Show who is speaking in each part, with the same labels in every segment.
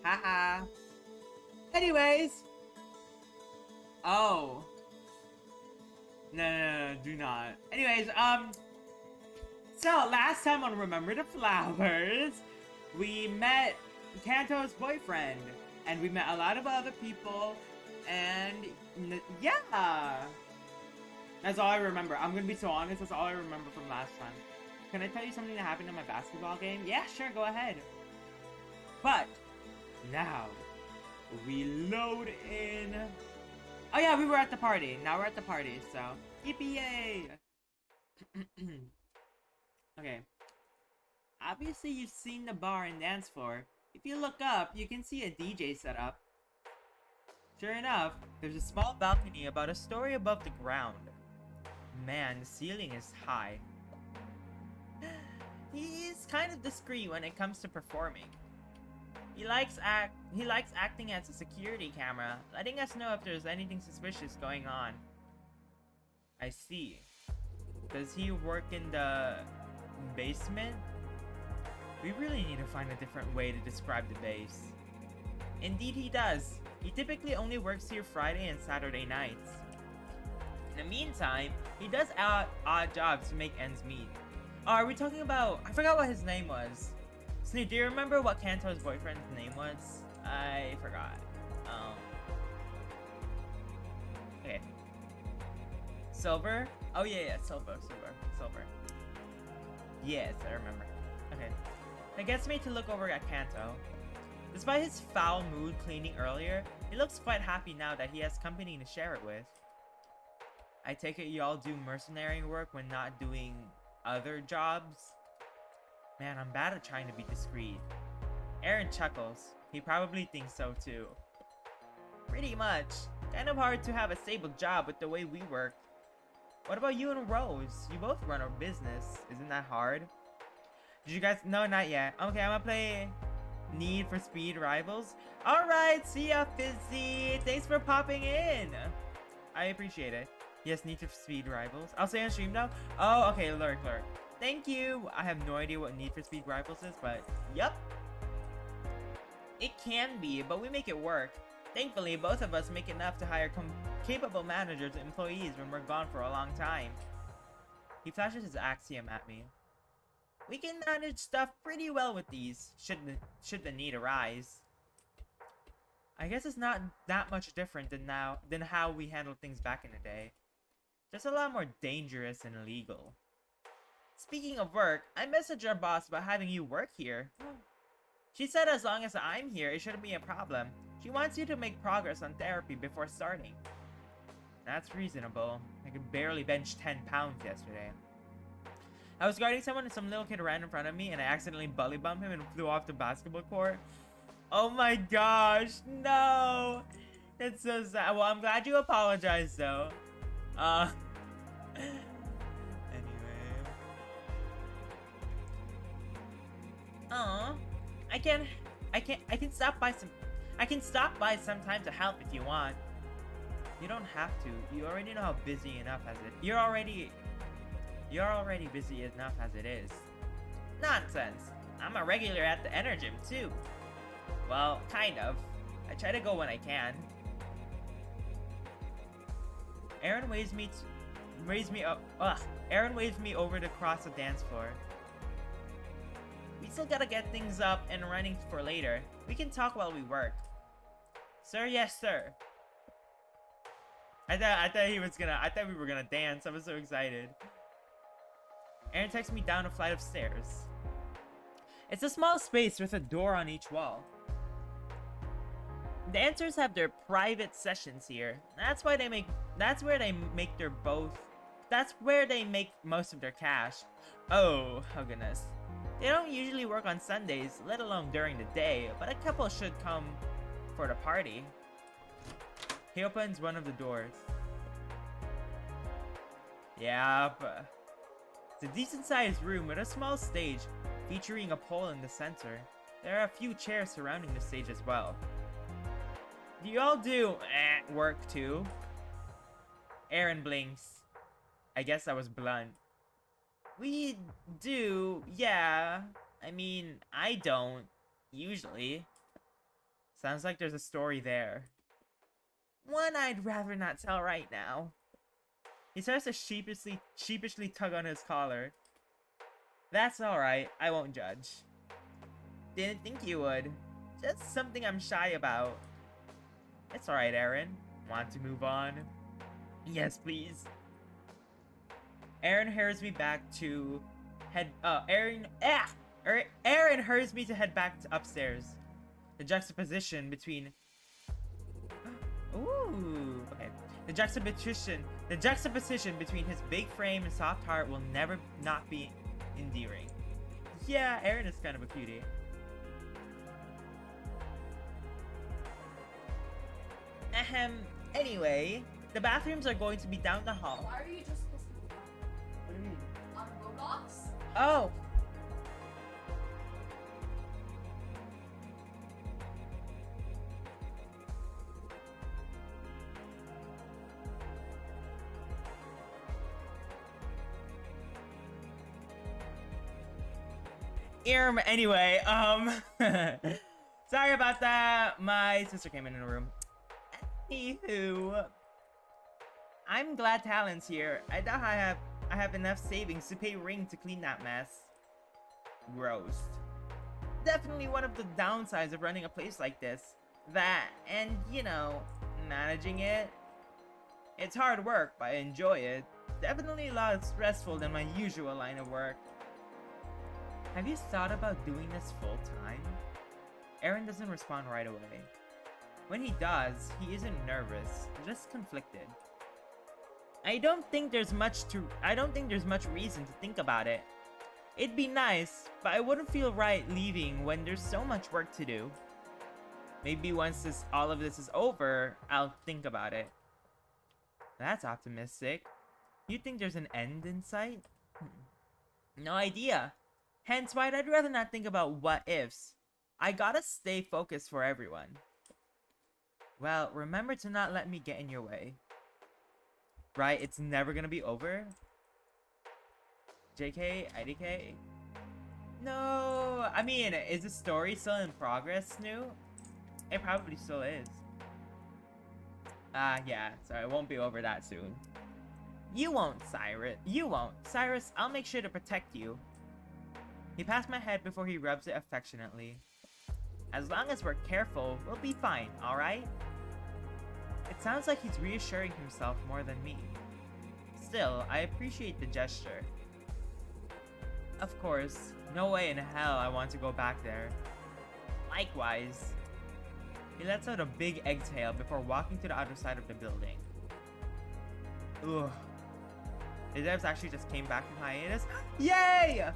Speaker 1: Haha. Anyways. Oh. No, do not. Anyways, so last time on Remember the Flowers, we met Kanto's boyfriend, and we met a lot of other people, and yeah. That's all I remember. I'm gonna be so honest, that's all I remember from last time. Can I tell you something that happened in my basketball game? Yeah, sure, go ahead. But, now, we load in... Oh yeah, we were at the party. Now we're at the party, so... Yippee-yay! Okay. Obviously, you've seen the bar and dance floor. If you look up, you can see a DJ set up. Sure enough, there's a small balcony about a story above the ground. Man, the ceiling is high. He's kind of discreet when it comes to performing. He likes acting as a security camera, letting us know if there's anything suspicious going on. I see. Does he work in the basement? We really need to find a different way to describe the base. Indeed he does. He typically only works here Friday and Saturday nights. In the meantime, he does odd jobs to make ends meet. Oh, are we talking about... I forgot what his name was. Snoop, do you remember what Kanto's boyfriend's name was? I forgot. Okay. Silver? Oh yeah, Silver. Yes, I remember. Okay. That gets me to look over at Kanto. Despite his foul mood cleaning earlier, he looks quite happy now that he has company to share it with. I take it y'all do mercenary work when not doing other jobs? Man, I'm bad at trying to be discreet. Aaron chuckles. He probably thinks so too. Pretty much. Kind of hard to have a stable job with the way we work. What about you and Rose? You both run a business. Isn't that hard? Did you guys... No, not yet. Okay, I'm gonna play Need for Speed Rivals. Alright, see ya, Fizzy. Thanks for popping in. I appreciate it. Yes, Need for Speed Rivals. I'll say on stream now. Oh, okay, lurk. Thank you. I have no idea what Need for Speed Rivals is, but yup. It can be, but we make it work. Thankfully, both of us make enough to hire capable managers and employees when we're gone for a long time. He flashes his axiom at me. We can manage stuff pretty well with these, should the need arise. I guess it's not that much different than how we handled things back in the day. Just a lot more dangerous and illegal. Speaking of work, I messaged our boss about having you work here. She said as long as I'm here, it shouldn't be a problem. She wants you to make progress on therapy before starting. That's reasonable. I could barely bench 10 pounds yesterday. I was guarding someone and some little kid ran in front of me and I accidentally bully bumped him and flew off the basketball court. Oh my gosh, no! That's so sad. Well, I'm glad you apologized though. Anyway. I can stop by sometime to help if you want. You don't have to. You already know how busy enough as it. You're already busy enough as it is. Nonsense. I'm a regular at the Energym too. Well, kind of. I try to go when I can. Aaron waves me over to cross the dance floor. We still gotta get things up and running for later. We can talk while we work. Sir, yes, sir. I thought we were gonna dance. I was so excited. Aaron takes me down a flight of stairs. It's a small space with a door on each wall. Dancers have their private sessions here. That's where they make most of their cash. Oh goodness. They don't usually work on Sundays, let alone during the day, but a couple should come for the party. He opens one of the doors. Yep. It's a decent-sized room with a small stage, featuring a pole in the center. There are a few chairs surrounding the stage as well. Do you all do work too? Aaron blinks. I guess I was blunt. We do, yeah. I mean, I don't, usually. Sounds like there's a story there. One I'd rather not tell right now. He starts to sheepishly tug on his collar. That's alright, I won't judge. Didn't think you would. Just something I'm shy about. It's alright, Aaron. Want to move on? Yes, please. Aaron hurries me back to head. Aaron hurries me to head back to upstairs. The juxtaposition between. Ooh. Okay. The juxtaposition between his big frame and soft heart will never not be endearing. Yeah, Aaron is kind of a cutie. Ahem. Anyway, the bathrooms are going to be down the hall.
Speaker 2: Why are you just supposed to do that?
Speaker 1: What do you mean?
Speaker 2: On Roblox?
Speaker 1: Oh. Anyway, sorry about that. My sister came in the room. Anywho, I'm glad Talon's here. I doubt I have enough savings to pay Ring to clean that mess. Gross. Definitely one of the downsides of running a place like this. That, and you know, managing it. It's hard work, but I enjoy it. Definitely a lot stressful than my usual line of work. Have you thought about doing this full time? Aaron doesn't respond right away. When he does, he isn't nervous, just conflicted. I don't think there's much reason to think about it. It'd be nice, but I wouldn't feel right leaving when there's so much work to do. Maybe once all of this is over, I'll think about it. That's optimistic. You think there's an end in sight? No idea. Hence why I'd rather not think about what ifs. I gotta stay focused for everyone. Well, remember to not let me get in your way. Right? It's never gonna be over? JK? IDK? No! I mean, is the story still in progress, Snoo? It probably still is. Yeah. So it won't be over that soon. You won't, Cyrus. You won't. Cyrus, I'll make sure to protect you. He pats my head before he rubs it affectionately. As long as we're careful, we'll be fine, alright? It sounds like he's reassuring himself more than me. Still, I appreciate the gesture. Of course, no way in hell I want to go back there. Likewise. He lets out a big exhale before walking to the other side of the building. Ugh. The devs actually just came back from hiatus. Yay!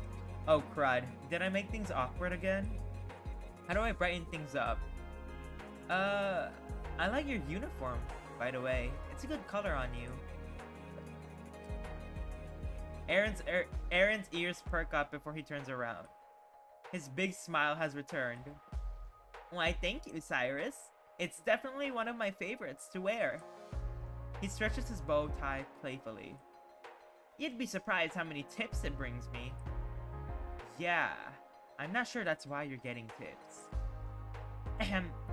Speaker 1: Oh crud, did I make things awkward again? How do I brighten things up? I like your uniform, by the way. It's a good color on you. Aaron's ears perk up before he turns around. His big smile has returned. Why, thank you, Cyrus. It's definitely one of my favorites to wear. He stretches his bow tie playfully. You'd be surprised how many tips it brings me. Yeah, I'm not sure that's why you're getting tips.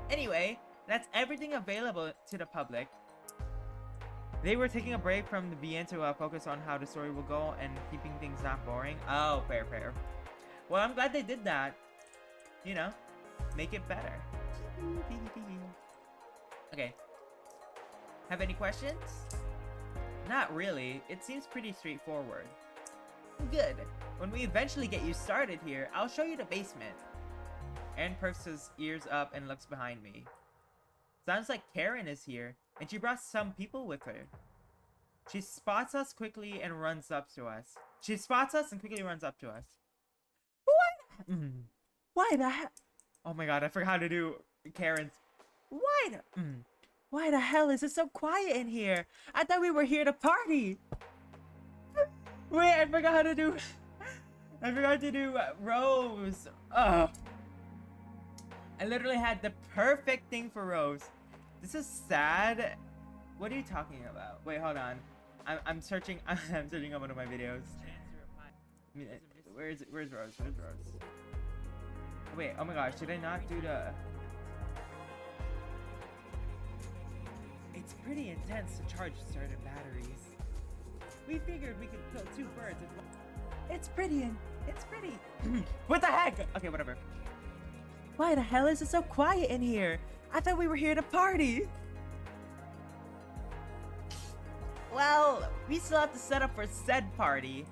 Speaker 1: Anyway, that's everything available to the public. They were taking a break from the VN to focus on how the story will go and keeping things not boring. Oh, fair. Well, I'm glad they did that. You know, make it better. Okay. Have any questions? Not really. It seems pretty straightforward. Good. When we eventually get you started here, I'll show you the basement. Aaron perks his ears up and looks behind me. Sounds like Karen is here, and she brought some people with her. She spots us quickly and runs up to us. What? Why the hell? Oh my god, I forgot how to do Karen's. Why the hell is it so quiet in here? I thought we were here to party. Wait, I forgot to do Rose. Oh. I literally had the perfect thing for Rose. This is sad. What are you talking about? Wait, hold on. I'm searching. I'm searching on one of my videos. Where's Rose? Where's Rose? Wait. Oh my gosh. Did I not do the? It's pretty intense to charge certain batteries. We figured we could kill two birds with one. It's pretty. What the heck? Okay, whatever. Why the hell is it so quiet in here? I thought we were here to party. Well, we still have to set up for said party.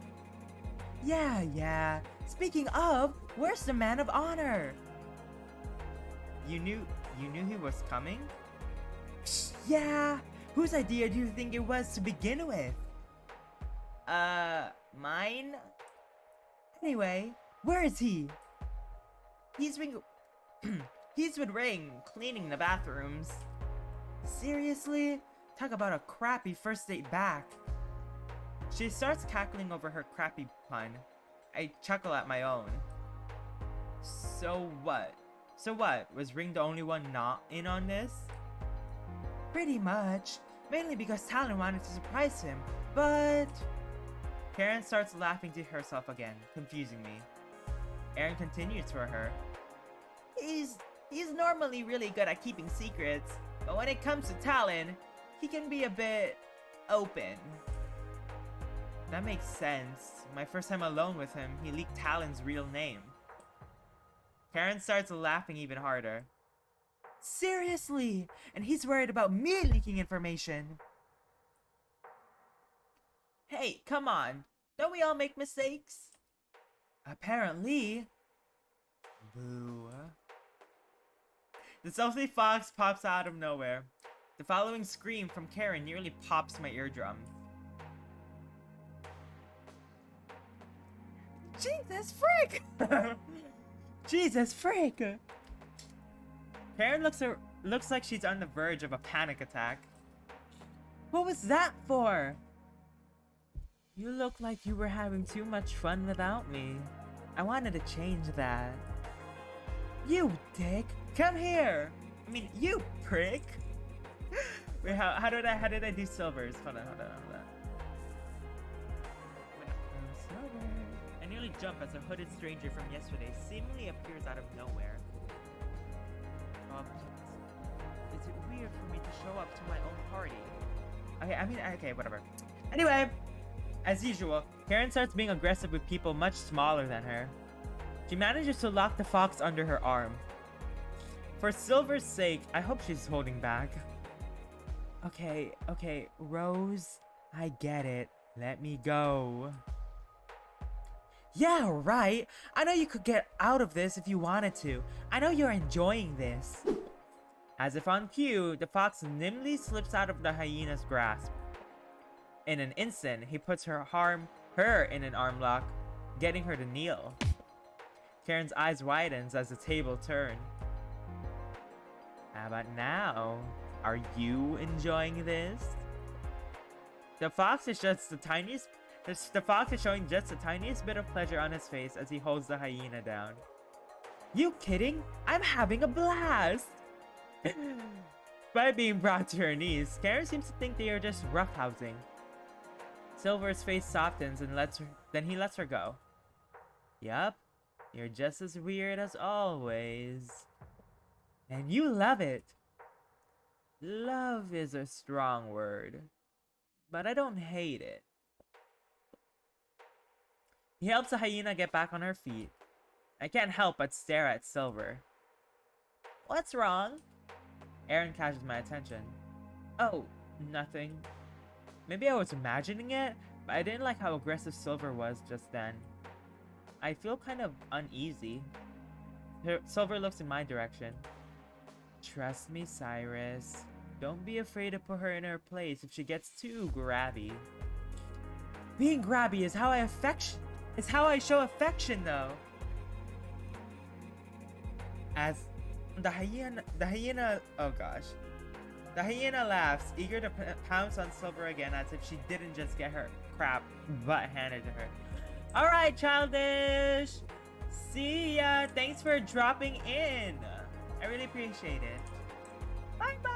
Speaker 1: Yeah. Speaking of, where's the man of honor? You knew he was coming? Yeah. Whose idea do you think it was to begin with? Mine? Anyway, where is he? He's with Ring, cleaning the bathrooms. Seriously? Talk about a crappy first date back. She starts cackling over her crappy pun. I chuckle at my own. So what? Was Ring the only one not in on this? Pretty much. Mainly because Talon wanted to surprise him, but... Karen starts laughing to herself again, confusing me. Aaron continues for her. He's normally really good at keeping secrets, but when it comes to Talon, he can be a bit open. That makes sense. My first time alone with him, he leaked Talon's real name. Karen starts laughing even harder. Seriously? And he's worried about me leaking information. Hey, come on. Don't we all make mistakes? Apparently. Boo. The stealthy fox pops out of nowhere. The following scream from Karen nearly pops my eardrums. Jesus frick! Jesus frick! Karen looks like she's on the verge of a panic attack. What was that for? You look like you were having too much fun without me. I wanted to change that. You dick! Come here! I mean, you prick! Wait, how did I do Silver's? Hold on. Silver. I nearly jump as a hooded stranger from yesterday seemingly appears out of nowhere. Is it weird for me to show up to my own party? Okay, whatever. Anyway, as usual, Karen starts being aggressive with people much smaller than her. She manages to lock the fox under her arm. For Silver's sake, I hope she's holding back. Okay, Rose, I get it. Let me go. Yeah, right. I know you could get out of this if you wanted to. I know you're enjoying this. As if on cue, the fox nimbly slips out of the hyena's grasp. In an instant, he puts her in an arm lock, getting her to kneel. Karen's eyes widens as the table turns. How about now? Are you enjoying this? The fox is showing just the tiniest bit of pleasure on his face as he holds the hyena down. You kidding? I'm having a blast! By being brought to her knees, Karen seems to think they are just roughhousing. Silver's face softens and then he lets her go. Yup, you're just as weird as always. And you love it. Love is a strong word, but I don't hate it. He helps the hyena get back on her feet. I can't help but stare at Silver. What's wrong? Aaron catches my attention. Oh, nothing. Maybe I was imagining it, but I didn't like how aggressive Silver was just then. I feel kind of uneasy. Silver looks in my direction. Trust me, Cyrus. Don't be afraid to put her in her place if she gets too grabby. Being grabby is how I show affection, though. As the hyena, oh gosh. The hyena laughs, eager to pounce on Silver again as if she didn't just get her crap butt handed to her. Alright, Childish! See ya! Thanks for dropping in! I really appreciate it. Bye-bye!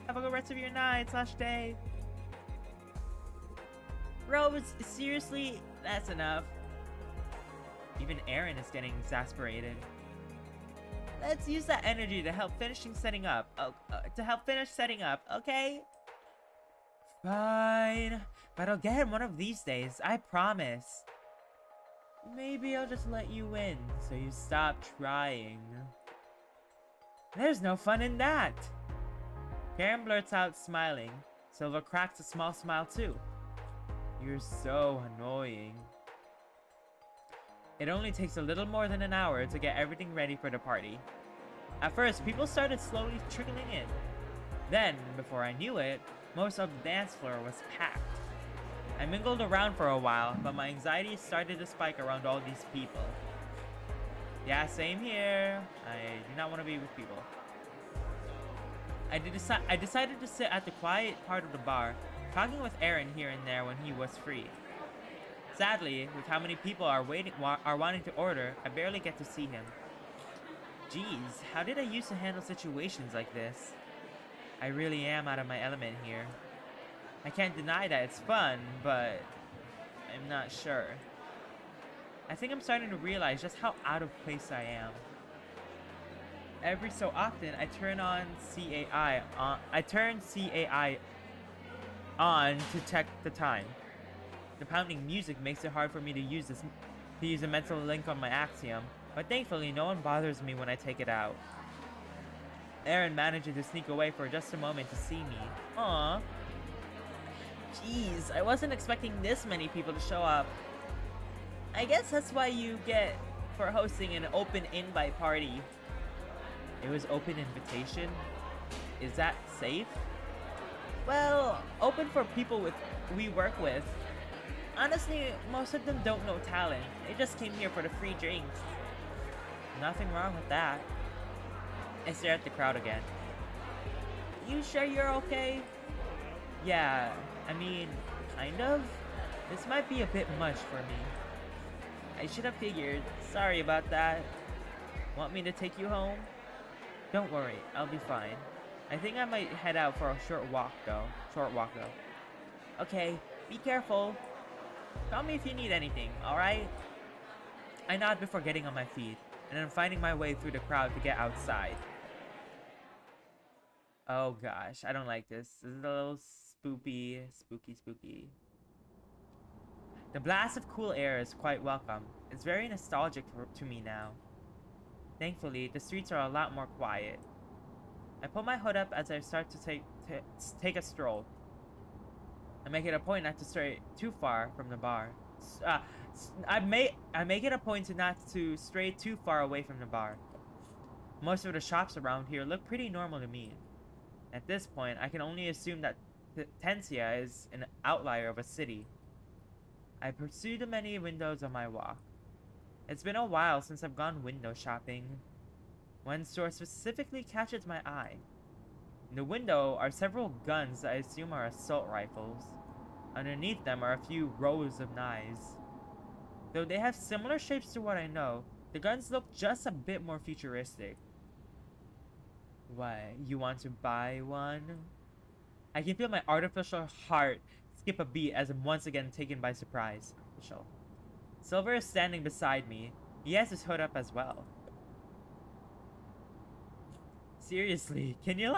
Speaker 1: Have a good rest of your night / day. Rose, seriously? That's enough. Even Aaron is getting exasperated. Let's use that energy to help finish setting up, okay? Fine, but I'll get him one of these days, I promise. Maybe I'll just let you in, so you stop trying. There's no fun in that! Karen blurts out, smiling. Silver cracks a small smile too. You're so annoying. It only takes a little more than an hour to get everything ready for the party. At first, people started slowly trickling in. Then, before I knew it, most of the dance floor was packed. I mingled around for a while, but my anxiety started to spike around all these people. Yeah, same here. I do not want to be with people. I decided to sit at the quiet part of the bar, talking with Aaron here and there when he was free. Sadly, with how many people are wanting to order, I barely get to see him. Geez, how did I used to handle situations like this? I really am out of my element here. I can't deny that it's fun, but I'm not sure. I think I'm starting to realize just how out of place I am. Every so often, I turn CAI on to check the time. The pounding music makes it hard for me to use a mental link on my Axiom, but thankfully no one bothers me when I take it out. Aaron manages to sneak away for just a moment to see me. Aww. Jeez, I wasn't expecting this many people to show up. I guess that's why you get for hosting an open invite party. It was open invitation? Is that safe? Well, open for people we work with. Honestly, most of them don't know talent. They just came here for the free drinks. Nothing wrong with that. I stare at the crowd again. You sure you're okay? Yeah, I mean, kind of. This might be a bit much for me. I should have figured. Sorry about that. Want me to take you home? Don't worry, I'll be fine. I think I might head out for a short walk though. Okay, be careful. Call me if you need anything, alright? I nod before getting on my feet, and then finding my way through the crowd to get outside. Oh gosh, I don't like this. This is a little spooky. The blast of cool air is quite welcome. It's very nostalgic to me now. Thankfully, the streets are a lot more quiet. I pull my hood up as I start to take a stroll. I make it a point not to stray too far from the bar. I make it a point to not to stray too far away from the bar. Most of the shops around here look pretty normal to me. At this point, I can only assume that Tensia is an outlier of a city. I pursue the many windows on my walk. It's been a while since I've gone window shopping. One store specifically catches my eye. In the window are several guns I assume are assault rifles. Underneath them are a few rows of knives. Though they have similar shapes to what I know, the guns look just a bit more futuristic. What, you want to buy one? I can feel my artificial heart skip a beat as I'm once again taken by surprise. Silver is standing beside me. He has his hood up as well. Seriously, can you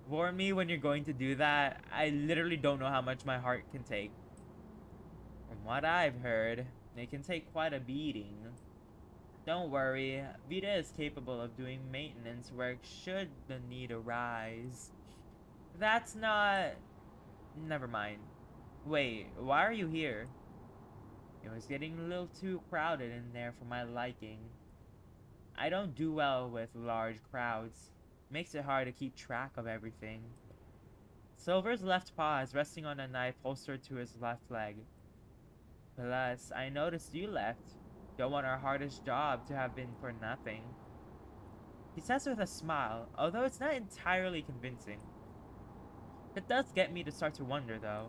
Speaker 1: warn me when you're going to do that? I literally don't know how much my heart can take. From what I've heard, it can take quite a beating. Don't worry, Vita is capable of doing maintenance work should the need arise. That's not... Never mind. Wait, why are you here? It was getting a little too crowded in there for my liking. I don't do well with large crowds. Makes it hard to keep track of everything. Silver's left paw is resting on a knife holstered to his left leg. Plus, I noticed you left. Don't want our hardest job to have been for nothing. He says with a smile, although it's not entirely convincing. It does get me to start to wonder, though.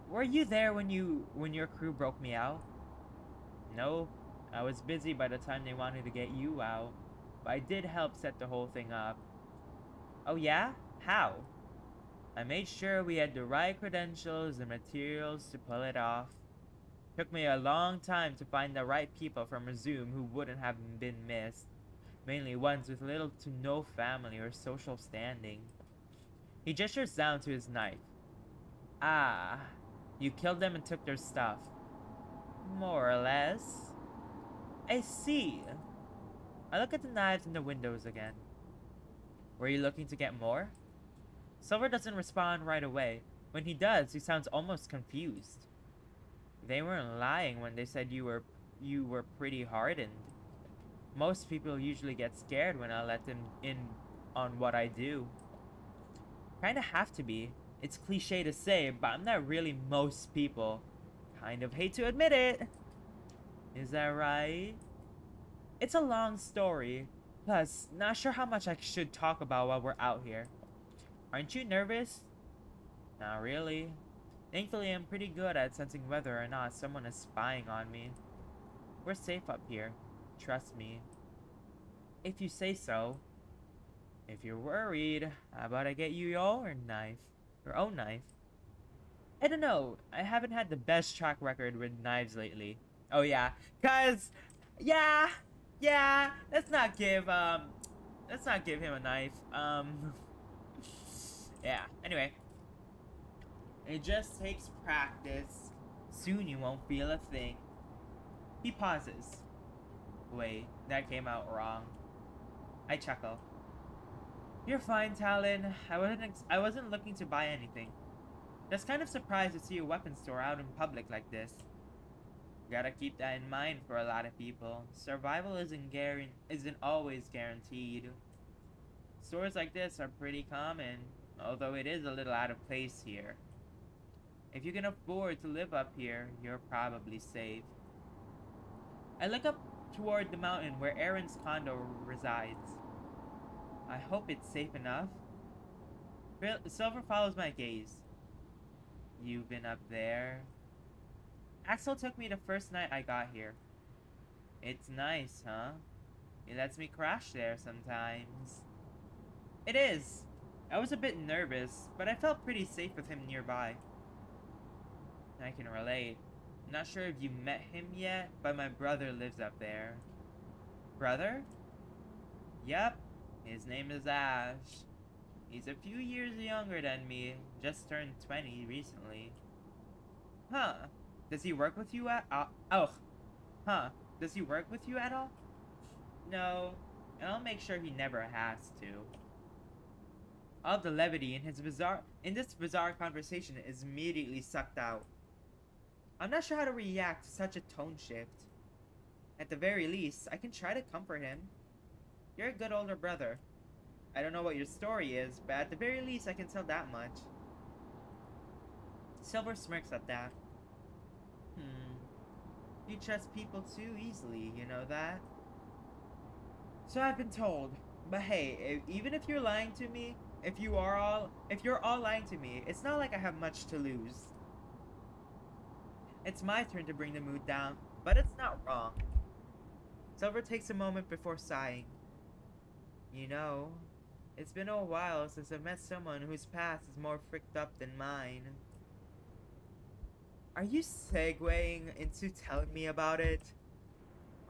Speaker 1: Were you there when your crew broke me out? No, I was busy by the time they wanted to get you out, but I did help set the whole thing up. Oh yeah? How? I made sure we had the right credentials and materials to pull it off. Took me a long time to find the right people from Resume who wouldn't have been missed. Mainly ones with little to no family or social standing. He gestures down to his knife. Ah, you killed them and took their stuff. More or less. I see. I look at the knives in the windows again. Were you looking to get more? Silver doesn't respond right away. When he does, he sounds almost confused. They weren't lying when they said you were pretty hardened. Most people usually get scared when I let them in on what I do. Kinda have to be. It's cliche to say, but I'm not really most people. Kind of hate to admit it. Is that right? It's a long story. Plus, not sure how much I should talk about while we're out here. Aren't you nervous? Not really. Thankfully, I'm pretty good at sensing whether or not someone is spying on me. We're safe up here. Trust me. If you say so. If you're worried, how about I get you your knife? Your own knife? I don't know. I haven't had the best track record with knives lately. Oh yeah, cause, yeah, let's not give him a knife. Yeah. Anyway, it just takes practice. Soon you won't feel a thing. He pauses. Wait, that came out wrong. I chuckle. You're fine, Talon. I wasn't looking to buy anything. Just kind of surprised to see a weapons store out in public like this. Gotta keep that in mind for a lot of people. Survival isn't always guaranteed. Stores like this are pretty common, although it is a little out of place here. If you can afford to live up here, you're probably safe. I look up toward the mountain where Aaron's condo resides. I hope it's safe enough. Silver follows my gaze. You've been up there? Axel took me the first night I got here. It's nice, huh? He lets me crash there sometimes. It is. I was a bit nervous, but I felt pretty safe with him nearby. I can relate. Not sure if you met him yet, but my brother lives up there. Brother? Yep. His name is Ash. He's a few years younger than me. Just turned 20 recently. Huh. Does he work with you at Huh. Does he work with you at all? No. And I'll make sure he never has to. All the levity in this bizarre conversation is immediately sucked out. I'm not sure how to react to such a tone shift. At the very least, I can try to comfort him. You're a good older brother. I don't know what your story is, but at the very least I can tell that much. Silver smirks at that. You trust people too easily, you know that? So I've been told. But hey, even if you're lying to me, if you're all lying to me, it's not like I have much to lose. It's my turn to bring the mood down, but it's not wrong. Silver takes a moment before sighing. You know, it's been a while since I've met someone whose past is more fricked up than mine. Are you segueing into telling me about it?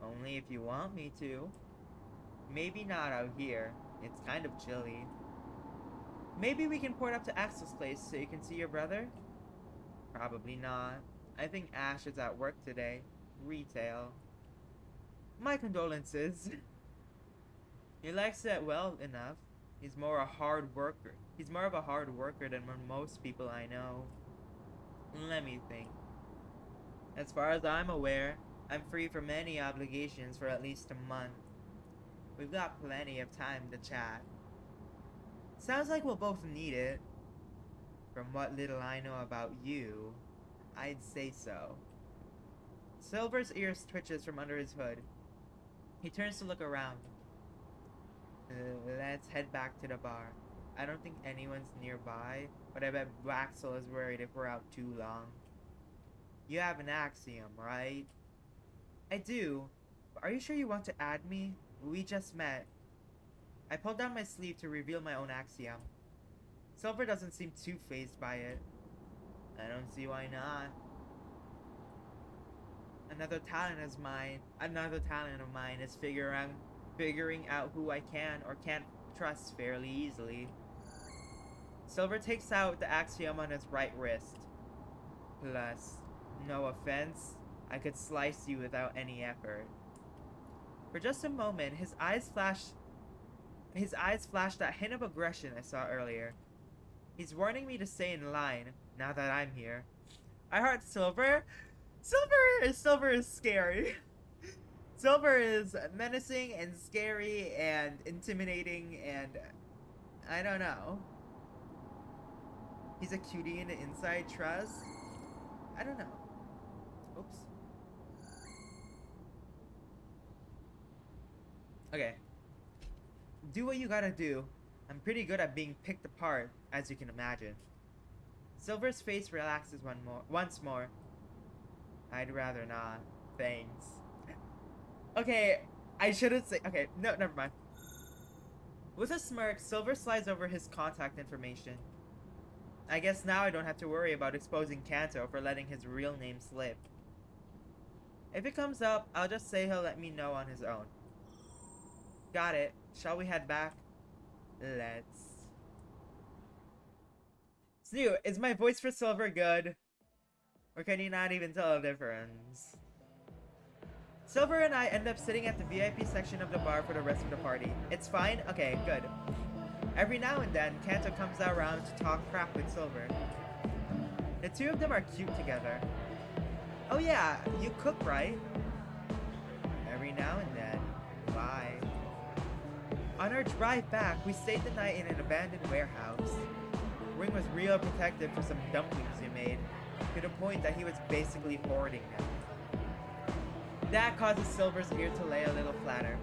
Speaker 1: Only if you want me to. Maybe not out here. It's kind of chilly. Maybe we can port up to Axel's place so you can see your brother? Probably not. I think Ash is at work today. Retail. My condolences. He likes it well enough. He's more of a hard worker than most people I know. Let me think. As far as I'm aware, I'm free from any obligations for at least a month. We've got plenty of time to chat. Sounds like we'll both need it. From what little I know about you, I'd say so. Silver's ears twitches from under his hood. He turns to look around. Let's head back to the bar. I don't think anyone's nearby, but I bet Waxel is worried if we're out too long. You have an axiom, right? I do. But are you sure you want to add me? We just met. I pulled down my sleeve to reveal my own axiom. Silver doesn't seem too fazed by it. I don't see why not. Another talent of mine is figuring out who I can or can't trust fairly easily. Silver takes out the axiom on his right wrist. Plus, no offense, I could slice you without any effort. For just a moment, his eyes flashed that hint of aggression I saw earlier. He's warning me to stay in line now that I'm here. I heart Silver. Silver is scary. Silver is menacing and scary and intimidating and I don't know. He's a cutie in the inside, trust. I don't know. Oops. Okay. Do what you gotta do. I'm pretty good at being picked apart, as you can imagine. Silver's face relaxes once more. I'd rather not. Thanks. Okay, I shouldn't say. Okay, no, never mind. With a smirk, Silver slides over his contact information. I guess now I don't have to worry about exposing Kanto for letting his real name slip. If it comes up, I'll just say he'll let me know on his own. Got it. Shall we head back? Let's. Snoo, is my voice for Silver good? Or can you not even tell the difference? Silver and I end up sitting at the VIP section of the bar for the rest of the party. It's fine? Okay, good. Every now and then, Kanto comes around to talk crap with Silver. The two of them are cute together. Oh yeah, you cook, right? Every now and then. Why? On our drive back, we stayed the night in an abandoned warehouse. Ring was real protective for some dumplings we made, to the point that he was basically hoarding them. That causes Silver's ear to lay a little flatter.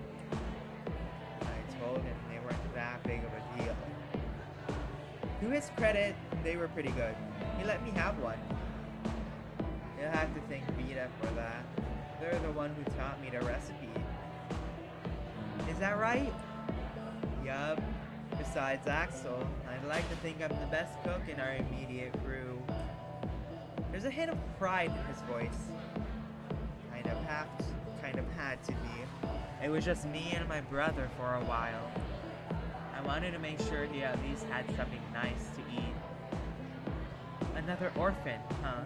Speaker 1: I told him they weren't that big of a deal. To his credit, they were pretty good. He let me have one. You'll have to thank Vita for that. They're the one who taught me the recipe. Is that right? Yup. Besides Axel, I'd like to think I'm the best cook in our immediate crew. There's a hint of pride in his voice. Kind of had to be. It was just me and my brother for a while. I wanted to make sure he at least had something nice to eat. Another orphan, huh?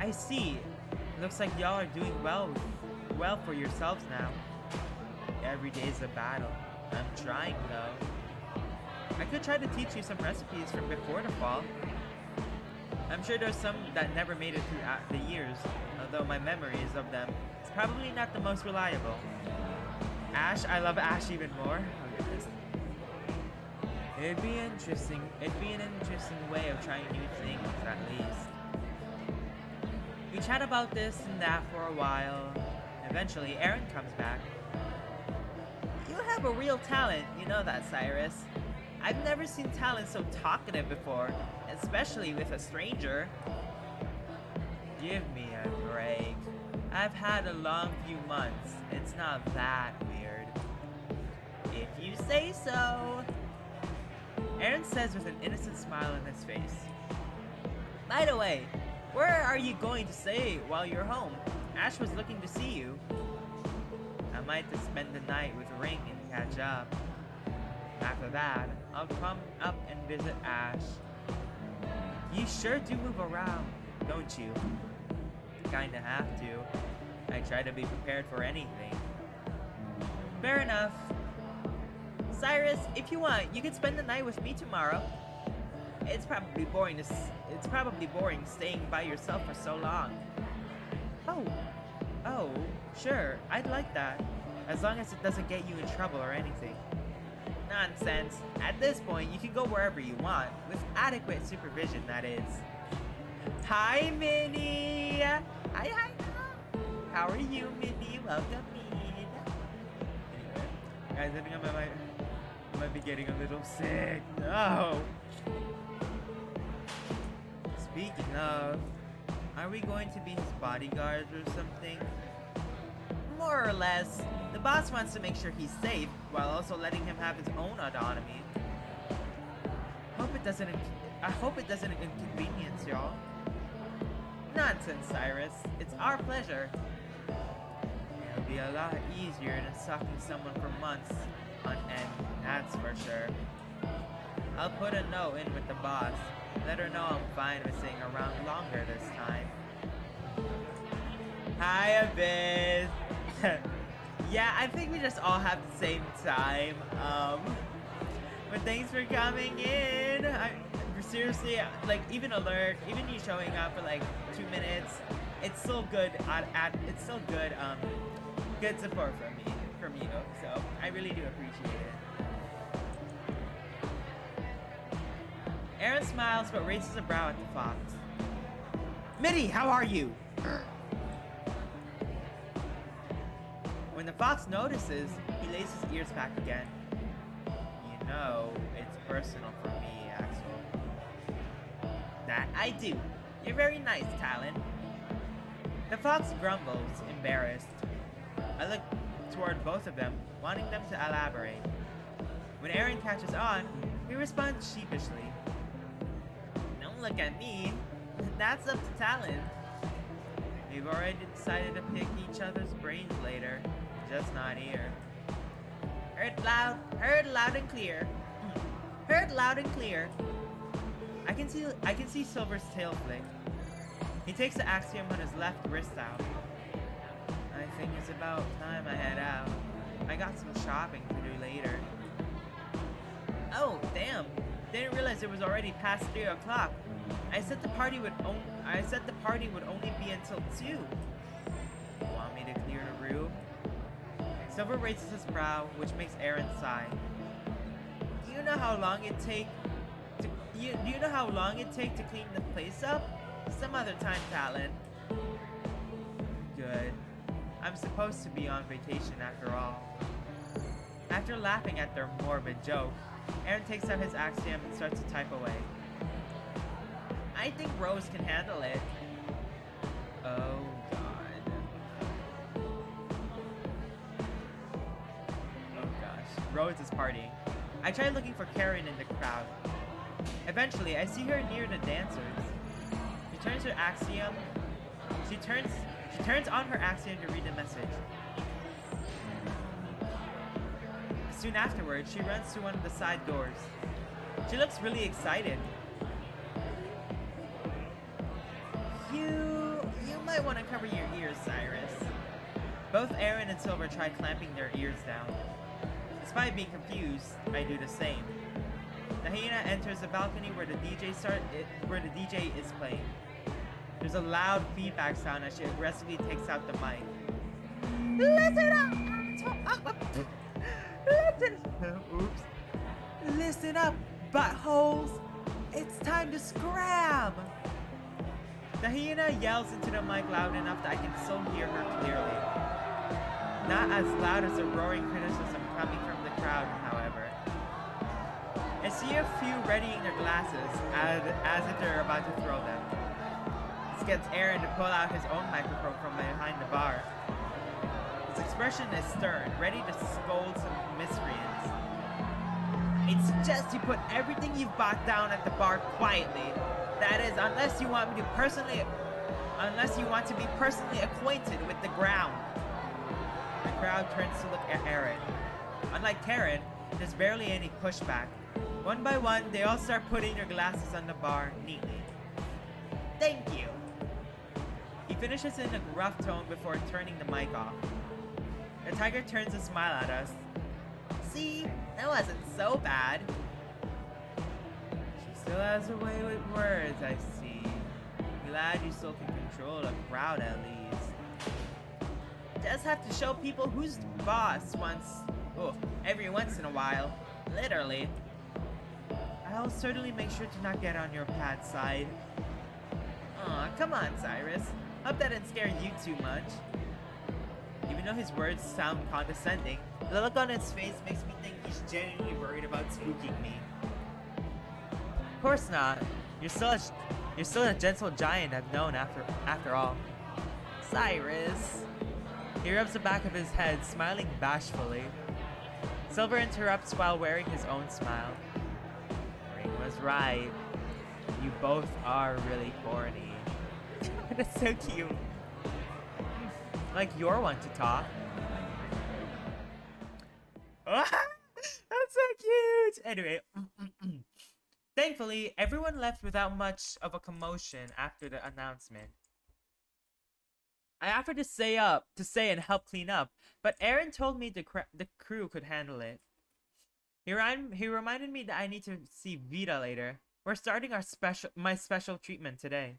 Speaker 1: I see. Looks like y'all are doing well for yourselves now. Every day's a battle. I'm trying though. I could try to teach you some recipes from before the fall. I'm sure there's some that never made it through the years, although my memories of them is probably not the most reliable. Ash, I love Ash even more. It'd be an interesting way of trying new things, at least. We chat about this and that for a while. Eventually, Aaron comes back. You have a real talent, you know that, Cyrus. I've never seen talent so talkative before, especially with a stranger. Give me a break. I've had a long few months. It's not that weird. If you say so. Aaron says with an innocent smile on his face. By the way, where are you going to stay while you're home? Ash was looking to see you. I might just spend the night with Ring and catch up. After that, I'll come up and visit Ash. You sure do move around, don't you? Kinda have to. I try to be prepared for anything. Fair enough. Cyrus, if you want, you can spend the night with me tomorrow. It's probably boring staying by yourself for so long. Oh, sure, I'd like that. As long as it doesn't get you in trouble or anything. Nonsense. At this point, you can go wherever you want, with adequate supervision, that is. Hi, Minnie! Hi. How are you, Minnie? Welcome in. Guys, I think I might be getting a little sick. No! Speaking of, are we going to be his bodyguards or something? More or less. The boss wants to make sure he's safe, while also letting him have his own autonomy. I hope it doesn't inconvenience y'all. Nonsense, Cyrus. It's our pleasure. It'll be a lot easier than sucking someone for months on end, that's for sure. I'll put a note in with the boss. Let her know I'm fine with staying around longer this time. Hi, Abyss. Yeah, I think we just all have the same time. But thanks for coming in. Seriously, like, even alert, even you showing up for like 2 minutes, it's still good. It's still good. Good support from you. So I really do appreciate it. Aaron smiles but raises a brow at the fox. Mitty, how are you? When the fox notices, he lays his ears back again. You know, it's personal for me, Axel. That I do. You're very nice, Talon. The fox grumbles, embarrassed. I look toward both of them, wanting them to elaborate. When Aaron catches on, he responds sheepishly. Don't look at me. That's up to Talon. We've already decided to pick each other's brains later. Just not here. Heard loud and clear. Heard loud and clear. I can see Silver's tail flick. He takes the axiom on his left wrist out. I think it's about time I head out. I got some shopping to do later. Oh, damn. Didn't realize it was already past 3 o'clock. I said the party would only be until 2. Want me to clear the room? Silver raises his brow, which makes Aaron sigh. Do you know how long it take to clean the place up? Some other time, Talon. Good. I'm supposed to be on vacation after all. After laughing at their morbid joke, Aaron takes out his axiom and starts to type away. I think Rose can handle it. Oh god. Oh gosh. Rose is partying. I try looking for Karen in the crowd. Eventually, I see her near the dancers. She turns her axiom. She turns on her axiom to read the message. Soon afterwards, she runs to one of the side doors. She looks really excited. You might want to cover your ears, Cyrus. Both Aaron and Silver try clamping their ears down. Despite being confused, I do the same. The hyena enters the balcony where the DJ is playing. There's a loud feedback sound as she aggressively takes out the mic. Listen up! Oops. Listen up, buttholes! It's time to scram! The hyena yells into the mic loud enough that I can still hear her clearly. Not as loud as the roaring criticism coming from the crowd, however. I see a few readying their glasses as if they're about to throw them. This gets Aaron to pull out his own microphone from behind the bar. His expression is stern, ready to scold some miscreants. I'd suggest you put everything you've bought down at the bar quietly. That is, unless you want to be personally acquainted with the ground. The crowd turns to look at Aaron. Unlike Karen, there's barely any pushback. One by one, they all start putting their glasses on the bar neatly. Thank you. He finishes in a gruff tone before turning the mic off. The tiger turns a smile at us. See, that wasn't so bad. She still has a way with words, I see. Glad you still can control a crowd at least. Just have to show people who's boss every once in a while. Literally. I'll certainly make sure to not get on your bad side. Aw, come on, Cyrus. Hope that didn't scare you too much. Even though his words sound condescending, the look on his face makes me think he's genuinely worried about spooking me. Of course not. You're still a gentle giant I've known after all. Cyrus. He rubs the back of his head, smiling bashfully. Silver interrupts while wearing his own smile. Ring was right. You both are really corny. That's so cute. Like you're one to talk. That's so cute. Anyway, Thankfully, everyone left without much of a commotion after the announcement. I offered to stay and help clean up, but Aaron told me the crew could handle it. He reminded me that I need to see Vita later. We're starting my special treatment today.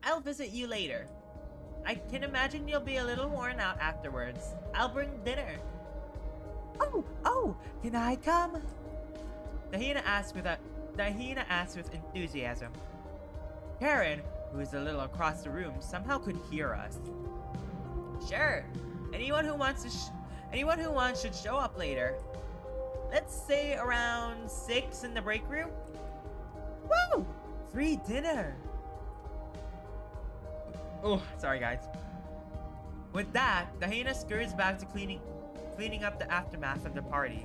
Speaker 1: I'll visit you later. I can imagine you'll be a little worn out afterwards. I'll bring dinner. Oh, can I come? The hyena asked with enthusiasm. Karen, who is a little across the room, somehow could hear us. Sure. Anyone who wants should show up later. Let's say around 6 in the break room. Woo! Free dinner. Oh, sorry guys. With that, the hyena scurries back to cleaning up the aftermath of the party.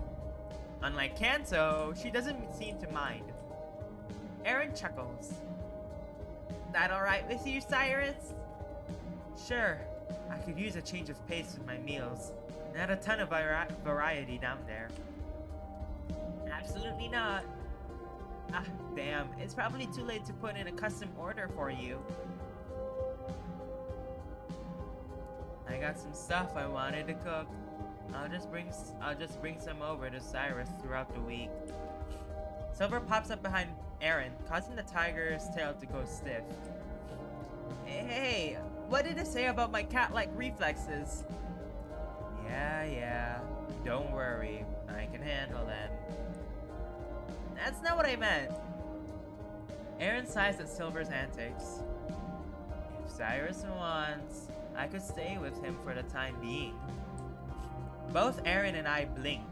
Speaker 1: Unlike Kanto, she doesn't seem to mind. Aaron chuckles. That alright with you, Cyrus? Sure. I could use a change of pace with my meals. Not a ton of variety down there. Absolutely not. Ah, damn. It's probably too late to put in a custom order for you. I got some stuff I wanted to cook. I'll just bring some over to Cyrus throughout the week. Silver pops up behind Aaron, causing the tiger's tail to go stiff. Hey, what did it say about my cat-like reflexes? Yeah. Don't worry. I can handle them. That's not what I meant. Aaron sighs at Silver's antics. If Cyrus wants, I could stay with him for the time being. Both Aaron and I blink.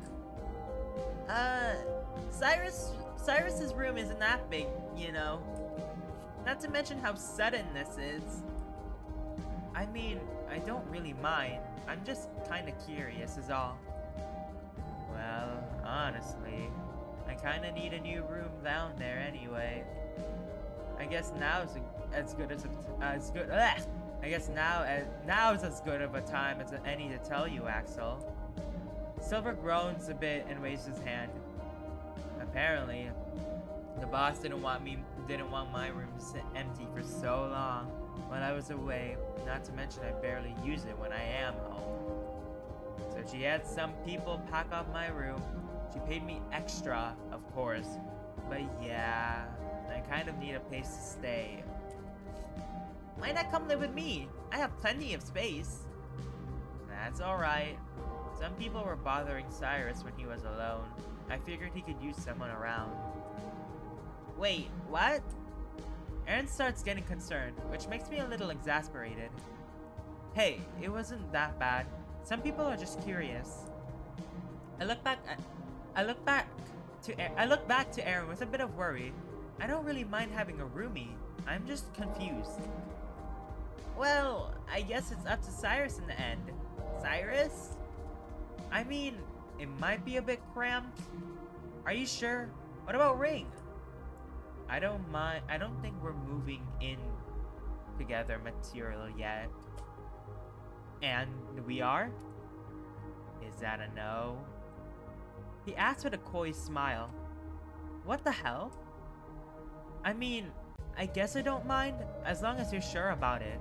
Speaker 1: Cyrus's room isn't that big, you know. Not to mention how sudden this is. I mean, I don't really mind. I'm just kinda curious is all. Well, honestly, I kinda need a new room down there anyway. I guess now's as good of a time as any to tell you, Axel. Silver groans a bit and waves his hand. Apparently, the boss didn't want my room to sit empty for so long while I was away, not to mention I barely use it when I am home. So she had some people pack up my room. She paid me extra, of course, but yeah, I kind of need a place to stay. Why not come live with me? I have plenty of space. That's alright. Some people were bothering Cyrus when he was alone. I figured he could use someone around. Wait, what? Aaron starts getting concerned, which makes me a little exasperated. Hey, it wasn't that bad. Some people are just curious. I look back to Aaron with a bit of worry. I don't really mind having a roomie. I'm just confused. Well, I guess it's up to Cyrus in the end. Cyrus? I mean, it might be a bit cramped. Are you sure? What about Ring? I don't mind. I don't think we're moving in together material yet. And we are? Is that a no? He asked with a coy smile. What the hell? I mean, I guess I don't mind, as long as you're sure about it.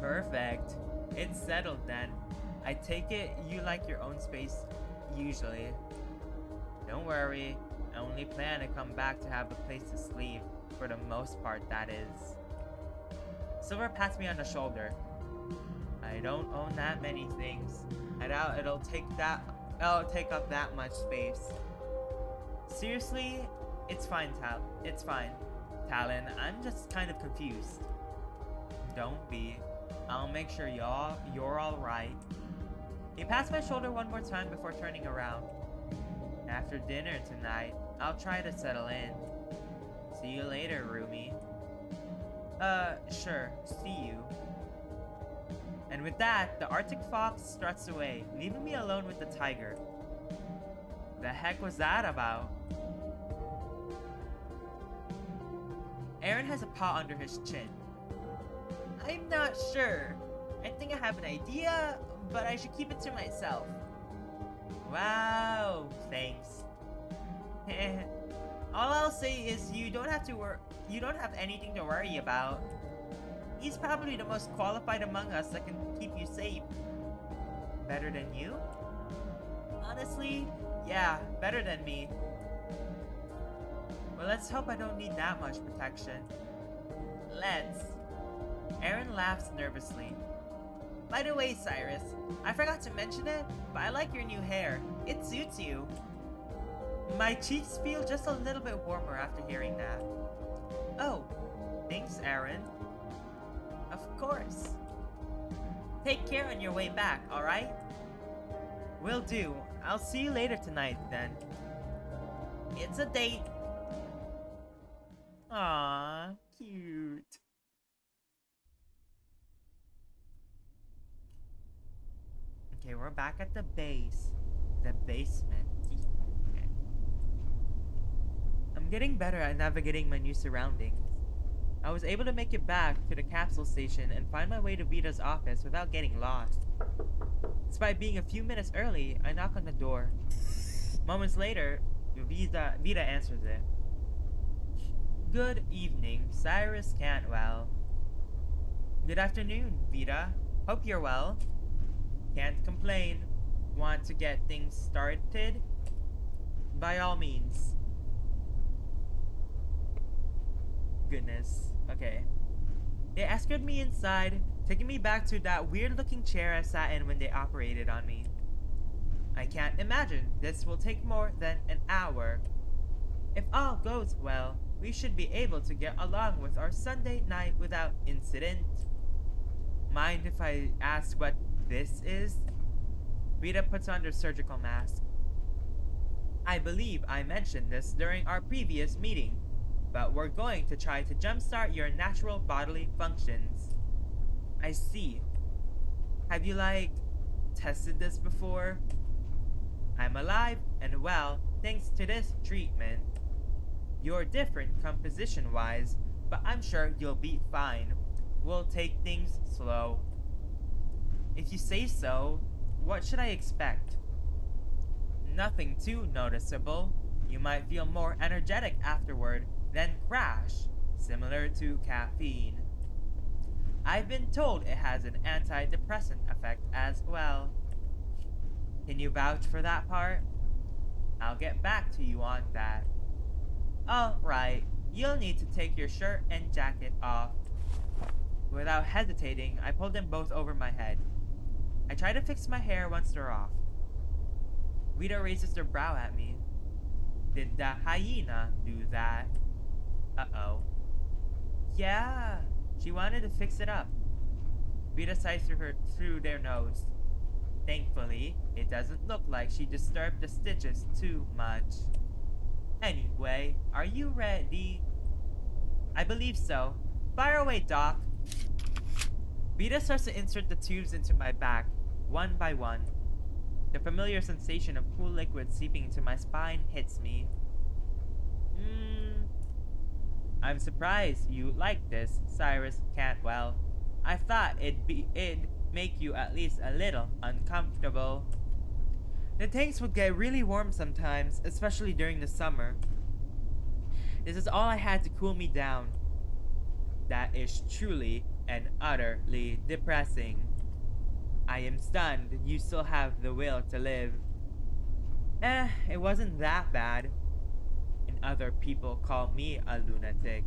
Speaker 1: Perfect. It's settled then. I take it you like your own space, usually. Don't worry, I only plan to come back to have a place to sleep, for the most part, that is. Silver pats me on the shoulder. I don't own that many things. I doubt it'll take up that much space. Seriously, it's fine, It's fine. Talon, I'm just kind of confused. Don't be. I'll make sure you're alright. He pats my shoulder one more time before turning around. After dinner tonight, I'll try to settle in. See you later, roomie. Sure. See you. And with that, the Arctic fox struts away, leaving me alone with the tiger. The heck was that about? Aaron has a paw under his chin. I'm not sure. I think I have an idea, but I should keep it to myself. Wow, Eh. All I'll say is you don't have anything to worry about. He's probably the most qualified among us that can keep you safe. Better than you? Honestly, yeah, better than me. Well, let's hope I don't need that much protection. Let's. Aaron laughs nervously. By the way, Cyrus, I forgot to mention it, but I like your new hair. It suits you. My cheeks feel just a little bit warmer after hearing that. Oh, thanks, Aaron. Of course. Take care on your way back, alright? Will do. I'll see you later tonight, then. It's a date. Aww, cute. Okay, we're back at the base. The basement. Okay. I'm getting better at navigating my new surroundings. I was able to make it back to the capsule station and find my way to Vita's office without getting lost. Despite being a few minutes early, I knock on the door. Moments later, Vita answers it. Good evening, Cyrus Cantwell. Good afternoon, Vita. Hope you're well. Can't complain. Want to get things started? By all means. Goodness. Okay. They escorted me inside, taking me back to that weird-looking chair I sat in when they operated on me. I can't imagine this will take more than an hour. If all goes well, we should be able to get along with our Sunday night without incident. Mind if I ask what this is? Rita puts on her surgical mask. I believe I mentioned this during our previous meeting, but we're going to try to jumpstart your natural bodily functions. I see. Have you, tested this before? I'm alive and well thanks to this treatment. You're different composition-wise, but I'm sure you'll be fine. We'll take things slow. If you say so, what should I expect? Nothing too noticeable. You might feel more energetic afterward, then crash, similar to caffeine. I've been told it has an antidepressant effect as well. Can you vouch for that part? I'll get back to you on that. Alright, you'll need to take your shirt and jacket off. Without hesitating, I pulled them both over my head. I try to fix my hair once they're off. Rita raises her brow at me. Did the hyena do that? Uh-oh. Yeah, she wanted to fix it up. Rita sighs through their nose. Thankfully, it doesn't look like she disturbed the stitches too much. Anyway, are you ready? I believe so. Fire away, Doc. Rita starts to insert the tubes into my back, one by one. The familiar sensation of cool liquid seeping into my spine hits me. I'm surprised you like this, Cyrus Cantwell. I thought it'd make you at least a little uncomfortable. The tanks would get really warm sometimes, especially during the summer. This is all I had to cool me down. That is truly and utterly depressing. I am stunned you still have the will to live. It wasn't that bad. And other people call me a lunatic.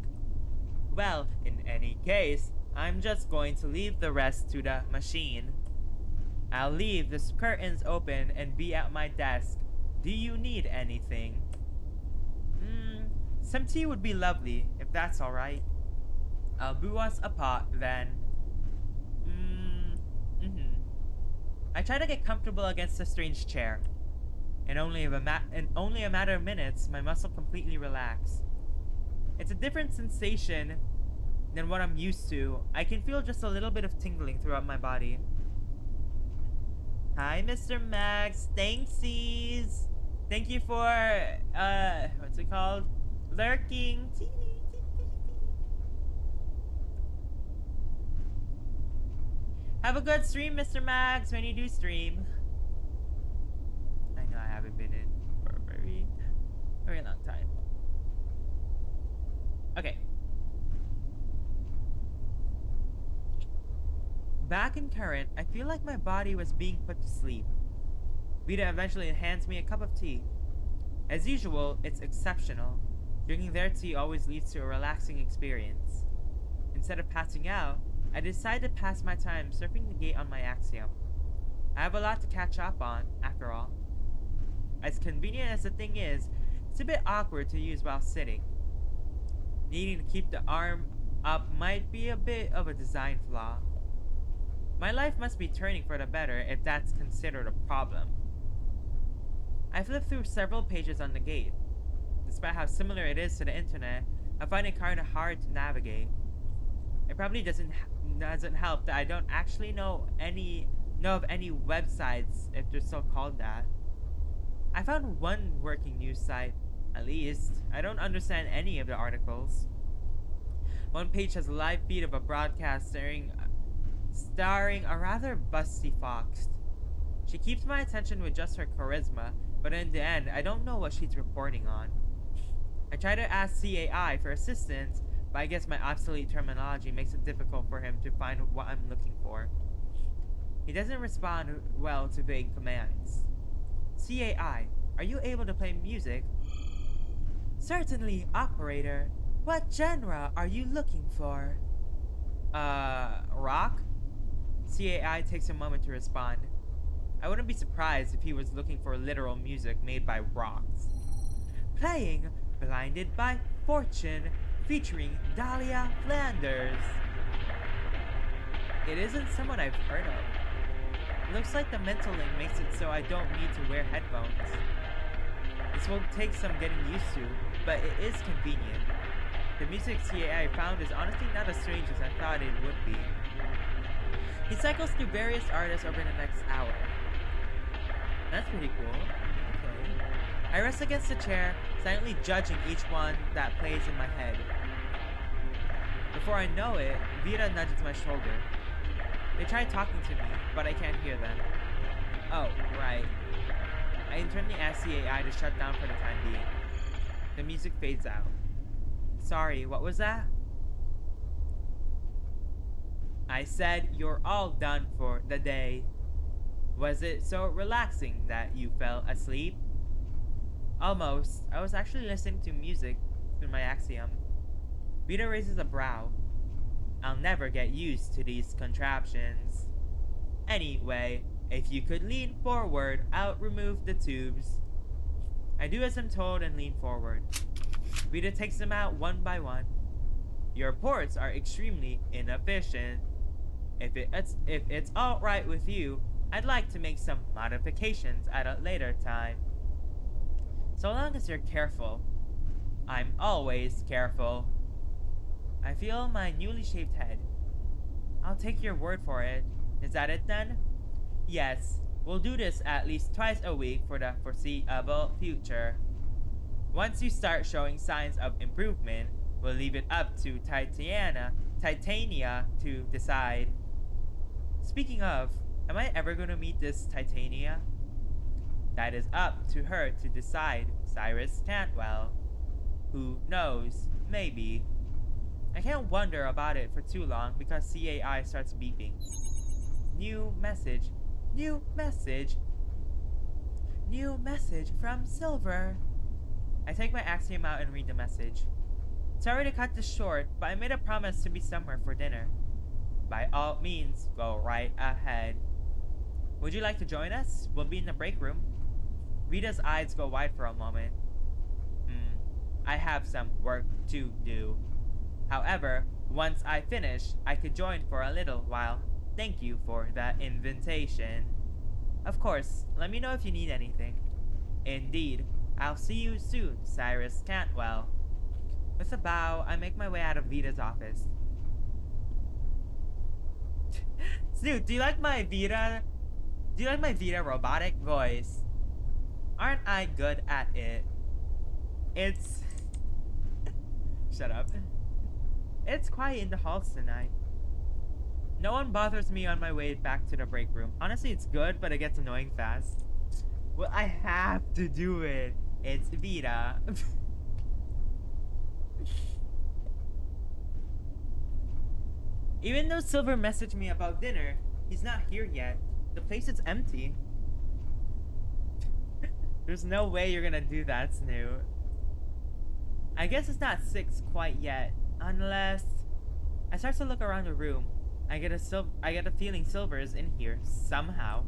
Speaker 1: Well, in any case, I'm just going to leave the rest to the machine. I'll leave the curtains open and be at my desk. Do you need anything? Some tea would be lovely, if that's alright. I'll brew us a pot then. I try to get comfortable against the strange chair. In only a matter of minutes, my muscle completely relaxed. It's a different sensation than what I'm used to. I can feel just a little bit of tingling throughout my body. Hi, Mr. Max. Thanksies. Thank you for, what's it called? Lurking. Have a good stream, Mr. Max, when you do stream. I know I haven't been in for a very, very long time. Back in current, I feel like my body was being put to sleep. Vita eventually hands me a cup of tea. As usual, it's exceptional. Drinking their tea always leads to a relaxing experience. Instead of passing out, I decide to pass my time surfing the gate on my Axiom. I have a lot to catch up on, after all. As convenient as the thing is, it's a bit awkward to use while sitting. Needing to keep the arm up might be a bit of a design flaw. My life must be turning for the better if that's considered a problem. I flipped through several pages on the gate. Despite how similar it is to the internet, I find it kinda hard to navigate. It probably doesn't help that I don't actually know of any websites, if they're still called that. I found one working news site, at least. I don't understand any of the articles. One page has a live feed of a broadcast starring a rather busty fox. She keeps my attention with just her charisma, but in the end, I don't know what she's reporting on. I try to ask CAI for assistance, but I guess my obsolete terminology makes it difficult for him to find what I'm looking for. He doesn't respond well to vague commands. CAI, are you able to play music? Certainly, operator. What genre are you looking for? Rock? CAI takes a moment to respond. I wouldn't be surprised if he was looking for literal music made by rocks. Playing Blinded by Fortune, featuring Dahlia Flanders. It isn't someone I've heard of. Looks like the mental link makes it so I don't need to wear headphones. This will take some getting used to, but it is convenient. The music CAI found is honestly not as strange as I thought it would be. He cycles through various artists over the next hour. That's pretty cool. Okay. I rest against the chair, silently judging each one that plays in my head. Before I know it, Vita nudges my shoulder. They try talking to me, but I can't hear them. Oh, right. I internally ask CAI to shut down for the time being. The music fades out. Sorry, what was that? I said you're all done for the day. Was it so relaxing that you fell asleep? Almost. I was actually listening to music through my Axiom. Vita raises a brow. I'll never get used to these contraptions. Anyway, if you could lean forward, I'll remove the tubes. I do as I'm told and lean forward. Vita takes them out one by one. Your ports are extremely inefficient. If it's alright with you, I'd like to make some modifications at a later time. So long as you're careful. I'm always careful. I feel my newly shaved head. I'll take your word for it. Is that it then? Yes, we'll do this at least twice a week for the foreseeable future. Once you start showing signs of improvement, we'll leave it up to Titania to decide. Speaking of, am I ever going to meet this Titania? That is up to her to decide, Cyrus Cantwell. Who knows? Maybe. I can't wonder about it for too long because CAI starts beeping. New message. New message. New message from Silver. I take my Axiom out and read the message. Sorry to cut this short, but I made a promise to be somewhere for dinner. By all means, go right ahead. Would you like to join us? We'll be in the break room. Vita's eyes go wide for a moment. I have some work to do. However, once I finish, I could join for a little while. Thank you for that invitation. Of course, let me know if you need anything. Indeed, I'll see you soon, Cyrus Cantwell. With a bow, I make my way out of Vita's office. Dude, do you like my Vita robotic voice? Aren't I good at it? It's... Shut up. It's quiet in the halls tonight. No one bothers me on my way back to the break room. Honestly, it's good, but it gets annoying fast. Well, I have to do it. It's Vita. Even though Silver messaged me about dinner, he's not here yet. The place is empty. There's no way you're gonna do that, Snoot. I guess it's not 6 quite yet, unless I start to look around the room. I get a feeling Silver is in here somehow.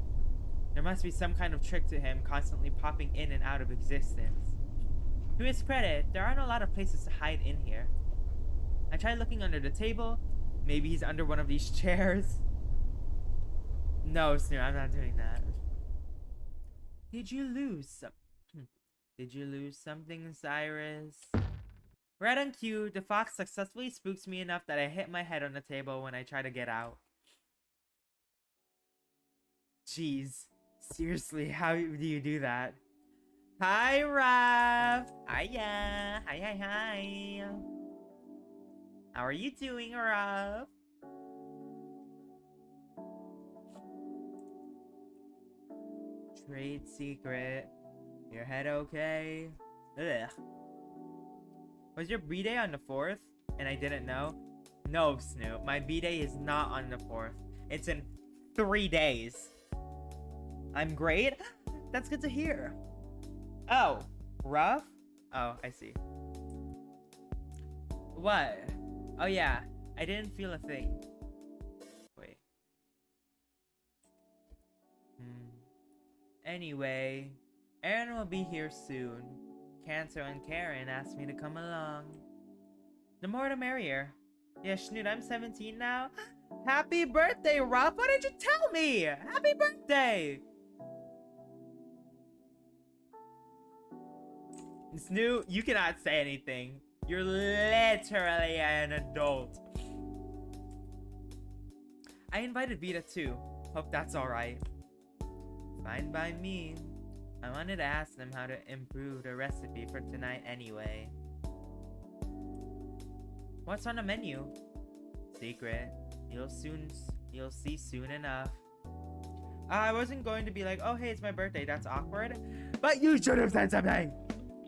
Speaker 1: There must be some kind of trick to him constantly popping in and out of existence. To his credit, there aren't a lot of places to hide in here. I tried looking under the table. Maybe he's under one of these chairs. No, Snoot, I'm not doing that. Did you lose something, Cyrus? Right on cue, the fox successfully spooks me enough that I hit my head on the table when I try to get out. Jeez. Seriously, how do you do that? Hi, Raph! Hiya! Hi. How are you doing, Raph? Trade secret. Your head okay? Ugh. Was your B-Day on the 4th? And I didn't know? No, Snoop. My B-Day is not on the 4th. It's in 3 days. I'm great? That's good to hear. Oh, rough? Oh, I see. What? Oh yeah, I didn't feel a thing. Wait. Anyway, Aaron will be here soon. Cancer and Karen asked me to come along. The more the merrier. Yeah, Snoot, I'm 17 now. Happy birthday, Ruff! Why didn't you tell me? Happy birthday! Snoot, you cannot say anything. You're literally an adult. I invited Vita too. Hope that's alright. Fine by me. I wanted to ask them how to improve the recipe for tonight anyway. What's on the menu? Secret. You'll see soon enough. I wasn't going to be like, oh hey, it's my birthday, that's awkward. But you should have said something!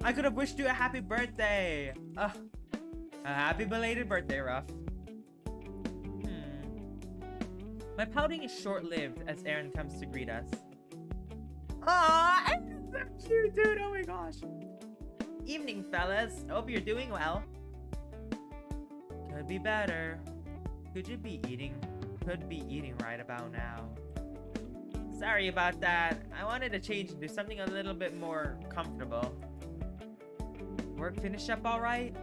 Speaker 1: I could have wished you a happy birthday! A happy belated birthday, Ruff. My pouting is short-lived as Aaron comes to greet us. Aww, Aaron's so cute, dude! Oh my gosh. Evening, fellas. Hope you're doing well. Could be better. Could be eating right about now. Sorry about that. I wanted to change into something a little bit more comfortable. Work finished up alright?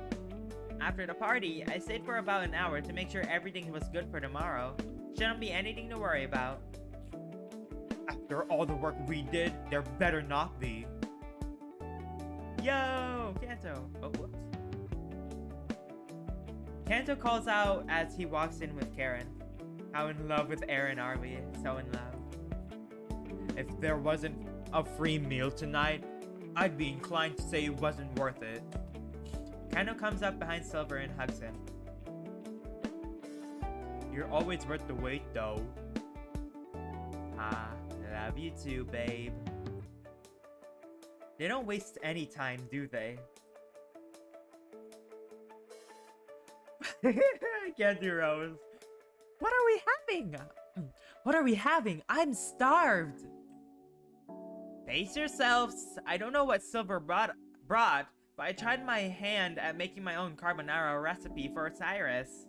Speaker 1: After the party, I stayed for about an hour to make sure everything was good for tomorrow. Shouldn't be anything to worry about. After all the work we did, there better not be. Yo, Kanto. Oh, whoops. Kanto calls out as he walks in with Karen. How in love with Aaron are we? So in love. If there wasn't a free meal tonight, I'd be inclined to say it wasn't worth it. Kanto comes up behind Silver and hugs him. You're always worth the wait, though. Love you too, babe. They don't waste any time, do they? I can't do Rose. What are we having? What are we having? I'm starved. Pace yourselves. I don't know what Silver brought, but I tried my hand at making my own carbonara recipe for Cyrus.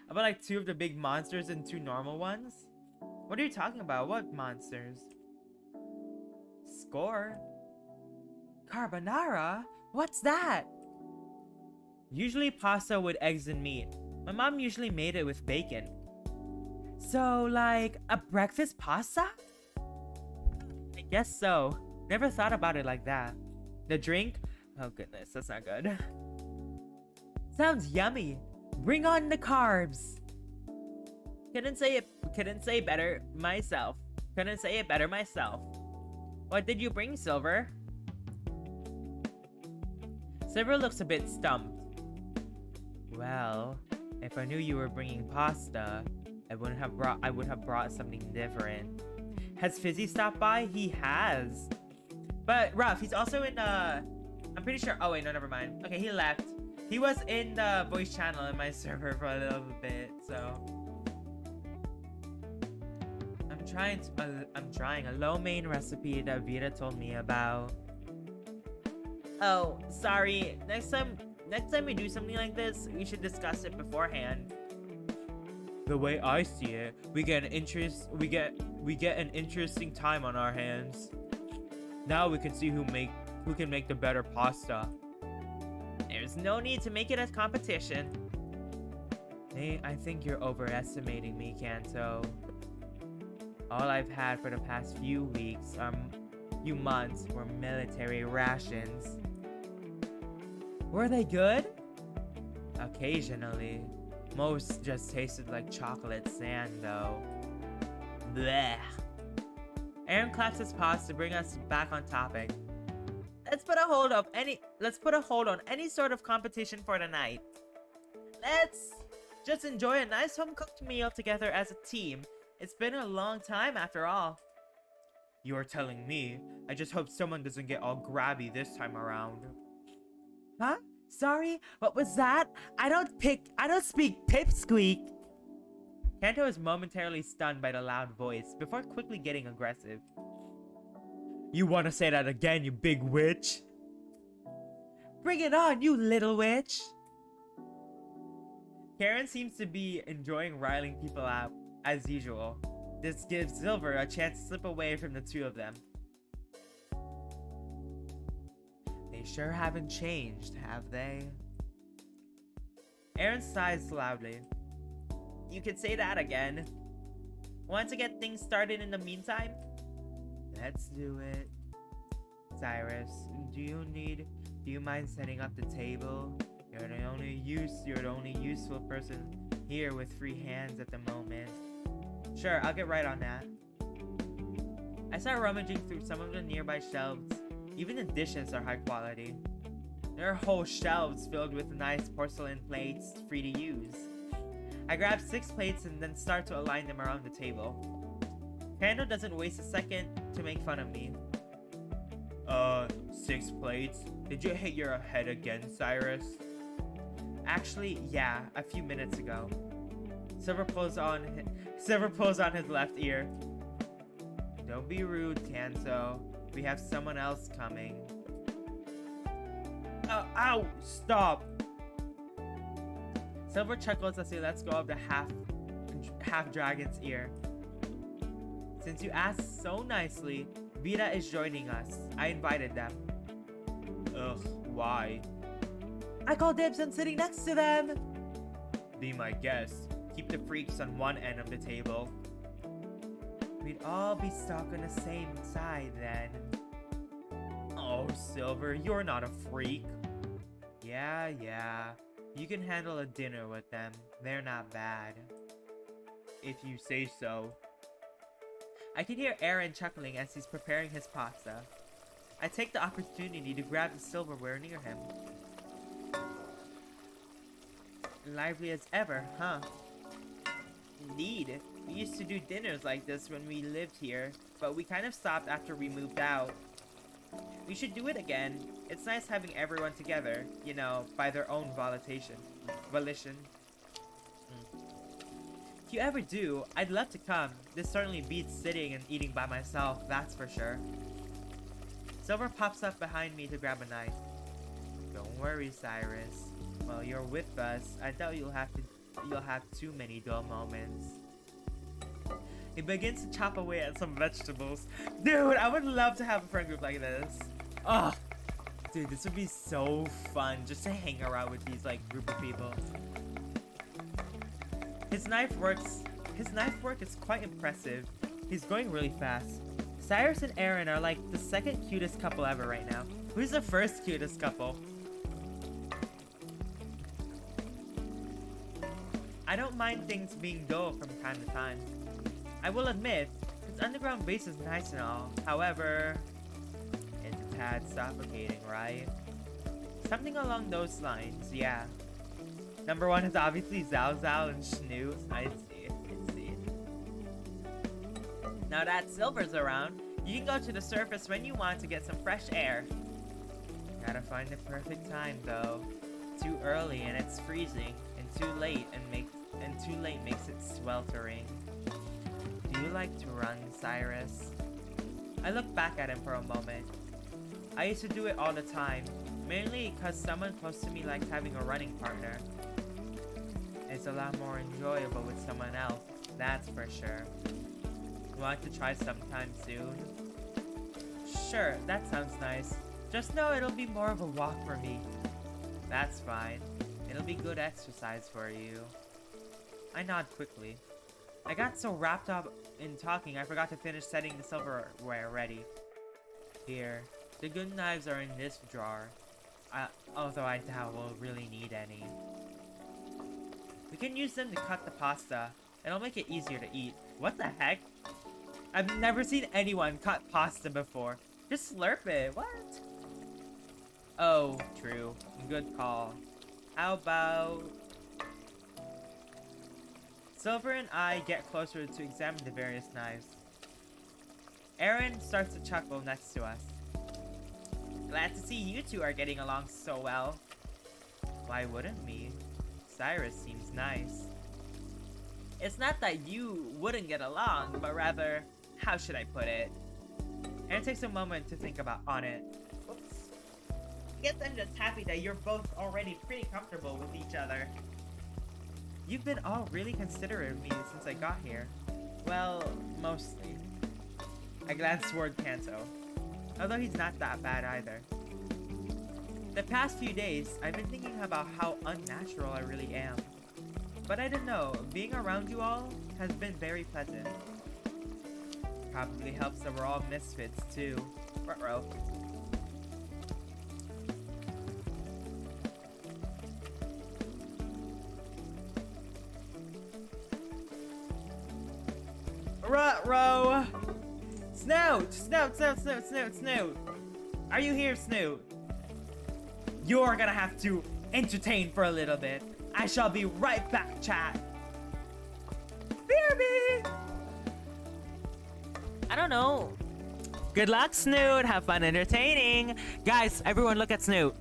Speaker 1: About like 2 of the big monsters and 2 normal ones? What are you talking about? What monsters? Score? Carbonara? What's that? Usually pasta with eggs and meat. My mom usually made it with bacon. So, like, a breakfast pasta? I guess so. Never thought about it like that. The drink? Oh goodness, that's not good. Sounds yummy. Bring on the carbs. Couldn't say it better myself. What did you bring, Silver? Silver looks a bit stumped. Well, if I knew you were bringing pasta, I would have brought something different. Has Fizzy stopped by? He has. But Ruff, he's also in I'm pretty sure. Oh wait, no, never mind. Okay, he left. He was in the voice channel in my server for a little bit. Canto. I'm trying a lo mein recipe that Vita told me about. Oh, sorry. Next time we do something like this, we should discuss it beforehand. The way I see it, we get an interesting time on our hands. Now we can see who can make the better pasta. There's no need to make it a competition. Hey, I think you're overestimating me, Kanto. All I've had for the past few months were military rations. Were they good? Occasionally. Most just tasted like chocolate sand, though. Blech. Aaron claps his paws to bring us back on topic. Let's put a hold on any sort of competition for tonight. Let's just enjoy a nice home-cooked meal together as a team. It's been a long time after all. You are telling me. I just hope someone doesn't get all grabby this time around. Huh? Sorry? What was that? I don't speak pipsqueak. Kanto is momentarily stunned by the loud voice before quickly getting aggressive. You want to say that again, you big witch? Bring it on, you little witch! Karen seems to be enjoying riling people out, as usual. This gives Silver a chance to slip away from the two of them. They sure haven't changed, have they? Aaron sighs loudly. You could say that again. Want to get things started in the meantime? Let's do it. Cyrus, do you mind setting up the table? You're the only useful person here with free hands at the moment. Sure, I'll get right on that. I start rummaging through some of the nearby shelves. Even the dishes are high quality. There are whole shelves filled with nice porcelain plates, free to use. I grab 6 plates and then start to align them around the table. Pando doesn't waste a second to make fun of me. 6 plates? Did you hit your head again, Cyrus? Actually, yeah, a few minutes ago. Silver pulls on his left ear. Don't be rude, Kanto. We have someone else coming. Oh, ow! Stop! Silver chuckles as he lets go of the half dragon's ear. Since you asked so nicely, Vita is joining us. I invited them. Ugh, why? I call dibs on sitting next to them! Be my guest. Keep the freaks on one end of the table. We'd all be stuck on the same side then. Oh, Silver, you're not a freak. Yeah. You can handle a dinner with them. They're not bad. If you say so. I can hear Aaron chuckling as he's preparing his pasta. I take the opportunity to grab the silverware near him. Lively as ever, huh? Indeed. We used to do dinners like this when we lived here, but we kind of stopped after we moved out. We should do it again. It's nice having everyone together, you know, by their own volition. If you ever do, I'd love to come. This certainly beats sitting and eating by myself, that's for sure. Silver pops up behind me to grab a knife. Don't worry, Cyrus. While you're with us, I doubt you'll have too many dull moments. He begins to chop away at some vegetables. Dude, I would love to have a friend group like this. Oh, dude, this would be so fun just to hang around with these group of people. His knife work is quite impressive. He's going really fast. Cyrus and Aaron are like the second cutest couple ever right now. Who's the first cutest couple? I don't mind things being dull from time to time. I will admit, its underground base is nice and all. However, it's a tad suffocating, right? Something along those lines, yeah. Number 1 is obviously Zao Zao and Schnoo. I see. Now that Silver's around, you can go to the surface when you want to get some fresh air. Gotta find the perfect time though. Too early and it's freezing, and too late and and too late makes it sweltering. Do you like to run, Cyrus? I look back at him for a moment. I used to do it all the time, mainly because someone close to me likes having a running partner. It's a lot more enjoyable with someone else, that's for sure. Want to try sometime soon? Sure, that sounds nice. Just know it'll be more of a walk for me. That's fine. It'll be good exercise for you. I nod quickly. I got so wrapped up in talking I forgot to finish setting the silverware ready. Here, the good knives are in this drawer. Although I doubt we'll really need any. We can use them to cut the pasta. It'll make it easier to eat. What the heck? I've never seen anyone cut pasta before. Just slurp it. What? Oh, true. Good call. How about... Silver and I get closer to examine the various knives. Aaron starts to chuckle next to us. Glad to see you two are getting along so well. Why wouldn't we? Cyrus seems nice. It's not that you wouldn't get along, but rather, how should I put it? Aaron takes a moment to think on it. Whoops. I guess I'm just happy that you're both already pretty comfortable with each other. You've been all really considerate of me since I got here. Well, mostly. I glance toward Kanto, although he's not that bad either. The past few days, I've been thinking about how unnatural I really am. But I don't know, being around you all has been very pleasant. Probably helps that we're all misfits too. Ruh-roh. Ruh-roh! Snout! Snout, Snout, Snout, Snout, Snout! Are you here, Snout? You're gonna have to entertain for a little bit. I shall be right back, chat. BRB! I don't know. Good luck, Snoot. Have fun entertaining. Guys, everyone look at Snoot.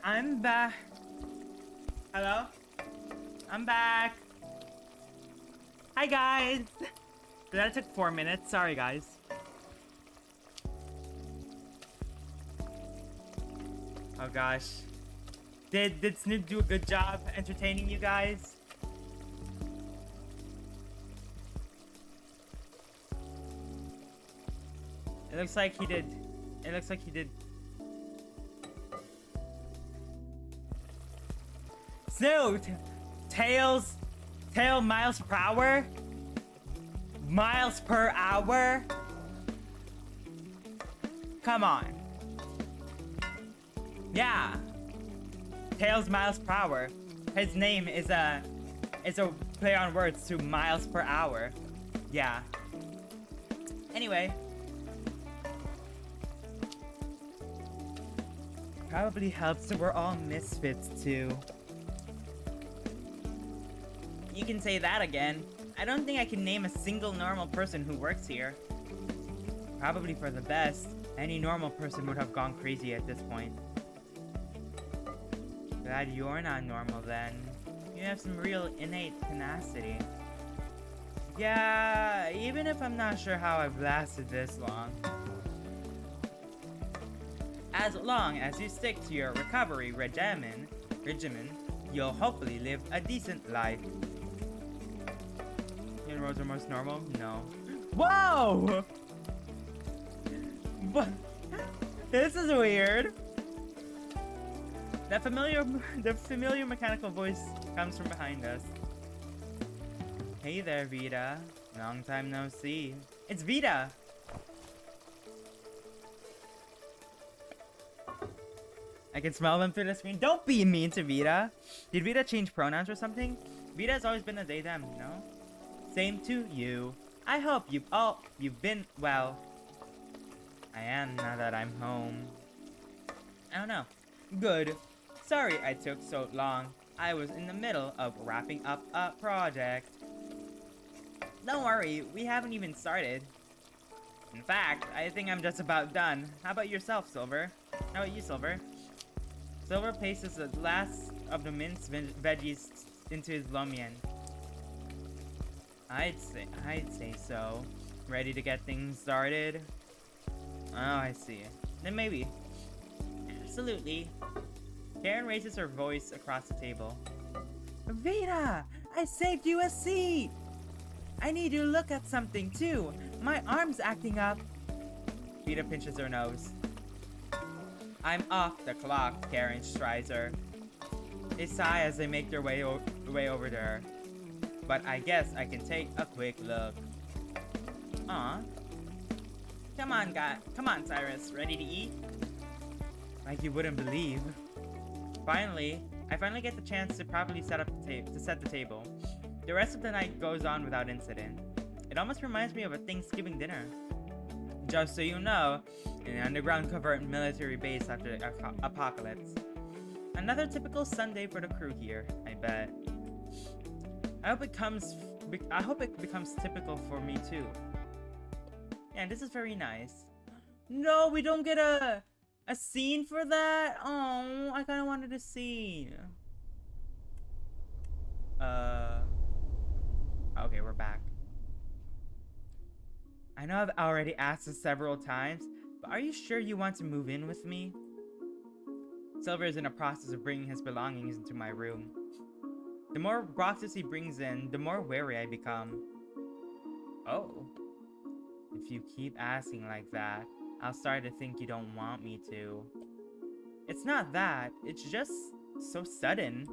Speaker 1: I'm back. Hello? I'm back. Hi, guys. That took 4 minutes. Sorry, guys. Oh, gosh. Did Snoop do a good job entertaining you guys? It looks like he did. It looks like he did. Snoop! Tail miles per hour? Miles per hour? Come on. Yeah. Tails miles per hour. His name is a play on words to miles per hour. Yeah. Anyway. Probably helps that we're all misfits too. You can say that again. I don't think I can name a single normal person who works here. Probably for the best. Any normal person would have gone crazy at this point. Glad you're not normal then. You have some real innate tenacity. Yeah, even if I'm not sure how I've lasted this long. As long as you stick to your recovery regimen, you'll hopefully live a decent life. You and Rose are most normal? No. Whoa! What? This is weird. The familiar mechanical voice comes from behind us. Hey there, Vita. Long time no see. It's Vita! I can smell them through the screen. Don't be mean to Vita. Did Vita change pronouns or something? Vita has always been a they them, no? Same to you. I hope you've been well. I am now that I'm home. I don't know. Good. Sorry I took so long. I was in the middle of wrapping up a project. Don't worry, we haven't even started. In fact, I think I'm just about done. How about yourself, Silver? How about you, Silver? Silver pastes the last of the minced veggies into his lomian. I'd say so. Ready to get things started? Oh, I see. Then maybe. Absolutely. Karen raises her voice across the table. Vita! I saved you a seat! I need you to look at something too. My arm's acting up. Vita pinches her nose. I'm off the clock, Karen strides her. They sigh as they make their way over to her. But I guess I can take a quick look. Aw. Come on, Cyrus. Ready to eat? Like you wouldn't believe. I finally get the chance to properly set the table. The rest of the night goes on without incident. It almost reminds me of a Thanksgiving dinner. Just so you know, in an underground covert military base after the apocalypse. Another typical Sunday for the crew here, I bet. I hope it becomes typical for me too. Yeah, this is very nice. No, we don't get a scene for that? Oh, I kinda wanted a scene. Okay, we're back. I know I've already asked this several times, but are you sure you want to move in with me? Silver is in the process of bringing his belongings into my room. The more boxes he brings in, the more wary I become. Oh. If you keep asking like that, I'll start to think you don't want me to. It's not that, it's just so sudden.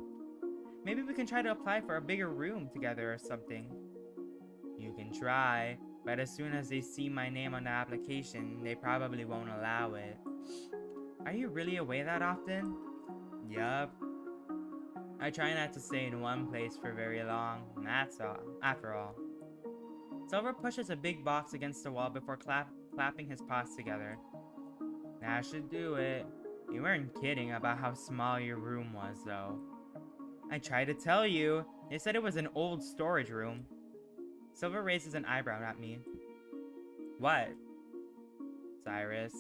Speaker 1: Maybe we can try to apply for a bigger room together or something. You can try, but as soon as they see my name on the application, they probably won't allow it. Are you really away that often? Yup. I try not to stay in one place for very long, and that's all, after all. Silver pushes a big box against the wall before clapping his paws together. That should do it. You weren't kidding about how small your room was, though. I tried to tell you. They said it was an old storage room. Silver raises an eyebrow at me. What? Cyrus,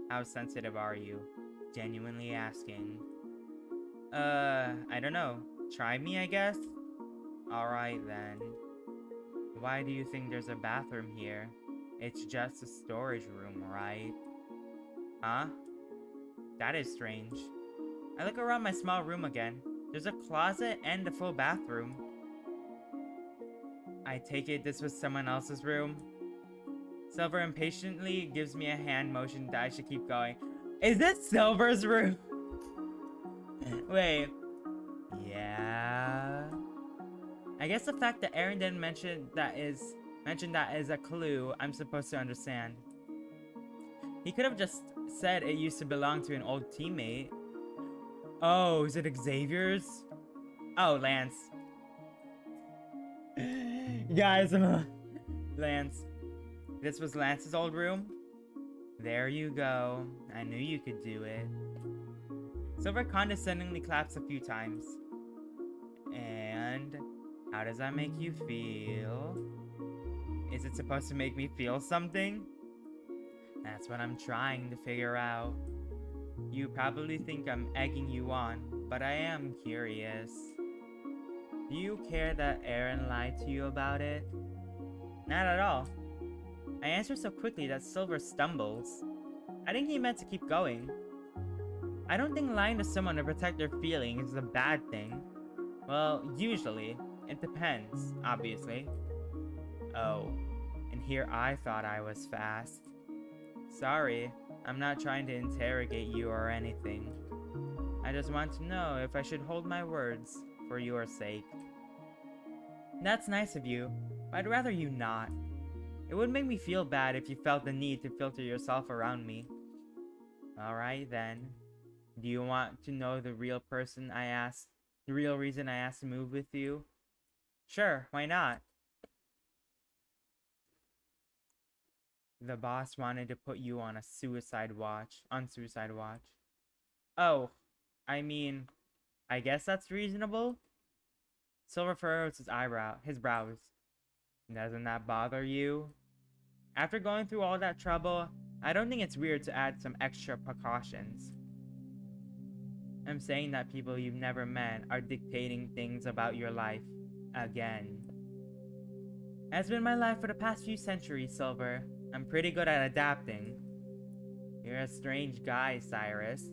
Speaker 1: how sensitive are you? Genuinely asking. I don't know. Try me, I guess? Alright then. Why do you think there's a bathroom here? It's just a storage room, right? Huh? That is strange. I look around my small room again. There's a closet and a full bathroom. I take it this was someone else's room. Silver impatiently gives me a hand motion that I should keep going. Is this Silver's room? Wait. Yeah. I guess the fact that Aaron didn't mention that is a clue I'm supposed to understand. He could have just said it used to belong to an old teammate. Oh, is it Xavier's? Oh, Lance. Guys, Lance. This was Lance's old room? There you go. I knew you could do it. Silver condescendingly claps a few times. And how does that make you feel? Is it supposed to make me feel something? That's what I'm trying to figure out. You probably think I'm egging you on, but I am curious. Do you care that Aaron lied to you about it? Not at all. I answer so quickly that Silver stumbles. I think he meant to keep going. I don't think lying to someone to protect their feelings is a bad thing. Well, usually. It depends, obviously. Oh, and here I thought I was fast. Sorry, I'm not trying to interrogate you or anything. I just want to know if I should hold my words for your sake. That's nice of you, but I'd rather you not. It would make me feel bad if you felt the need to filter yourself around me. Alright then. Do you want to know the real reason I asked to move with you? Sure, why not? The boss wanted to put you on suicide watch. Oh, I mean, I guess that's reasonable? Silver furrows his brows. Doesn't that bother you? After going through all that trouble, I don't think it's weird to add some extra precautions. I'm saying that people you've never met are dictating things about your life. Again. It's been my life for the past few centuries, Silver. I'm pretty good at adapting. You're a strange guy, Cyrus.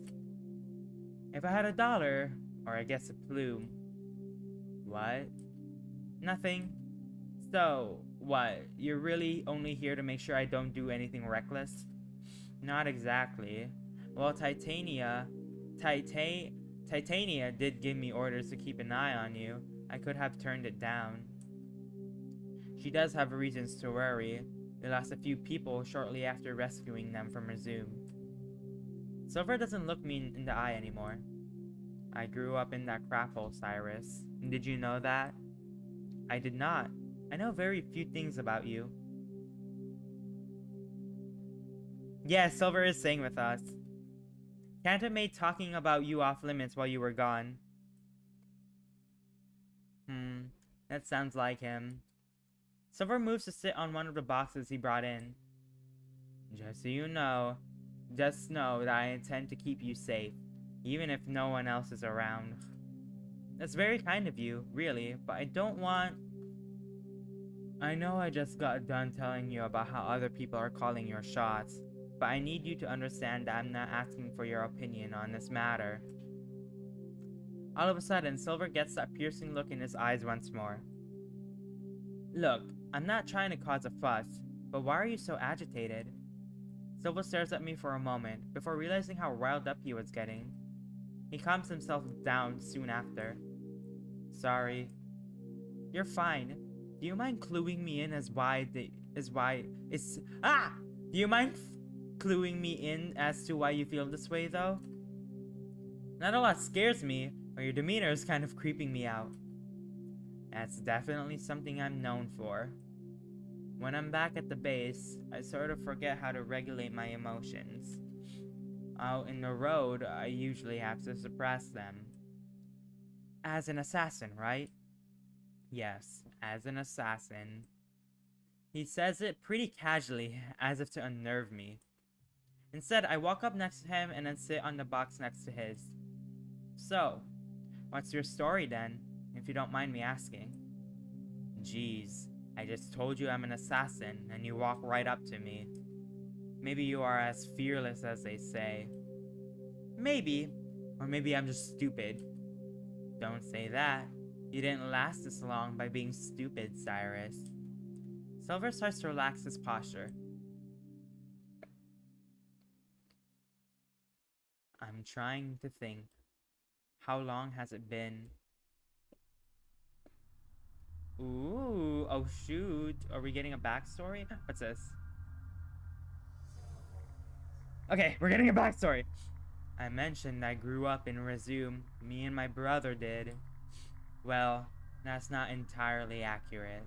Speaker 1: If I had $1, or I guess a plume. What? Nothing. So, what? You're really only here to make sure I don't do anything reckless? Not exactly. Well, Titania did give me orders to keep an eye on you. I could have turned it down. She does have reasons to worry. We lost a few people shortly after rescuing them from Resume. Silver doesn't look me in the eye anymore. I grew up in that crap hole, Cyrus. Did you know that? I did not. I know very few things about you. Yes, Silver is staying with us. Kanta made talking about you off limits while you were gone. That sounds like him. Silver moves to sit on one of the boxes he brought in. Just so you know, just know that I intend to keep you safe, even if no one else is around. That's very kind of you, really, but I don't want... I know I just got done telling you about how other people are calling your shots, but I need you to understand that I'm not asking for your opinion on this matter. All of a sudden, Silver gets that piercing look in his eyes once more. Look, I'm not trying to cause a fuss, but why are you so agitated? Silver stares at me for a moment, before realizing how riled up he was getting. He calms himself down soon after. Sorry. You're fine. Do you mind cluing me in Do you mind cluing me in as to why you feel this way, though? Not a lot scares me, but your demeanor is kind of creeping me out. That's definitely something I'm known for. When I'm back at the base, I sort of forget how to regulate my emotions. Out in the road, I usually have to suppress them. As an assassin, right? Yes, as an assassin. He says it pretty casually, as if to unnerve me. Instead, I walk up next to him and then sit on the box next to his. So, What's your story then, if you don't mind me asking? Jeez, I just told you I'm an assassin, and you walk right up to me. Maybe you are as fearless as they say. Maybe. Or maybe I'm just stupid. Don't say that. You didn't last this long by being stupid, Cyrus. Silver starts to relax his posture. I'm trying to think. How long has it been? Ooh, oh shoot. Are we getting a backstory? What's this? Okay, we're getting a backstory. I mentioned I grew up in Resume. Me and my brother did. Well, that's not entirely accurate.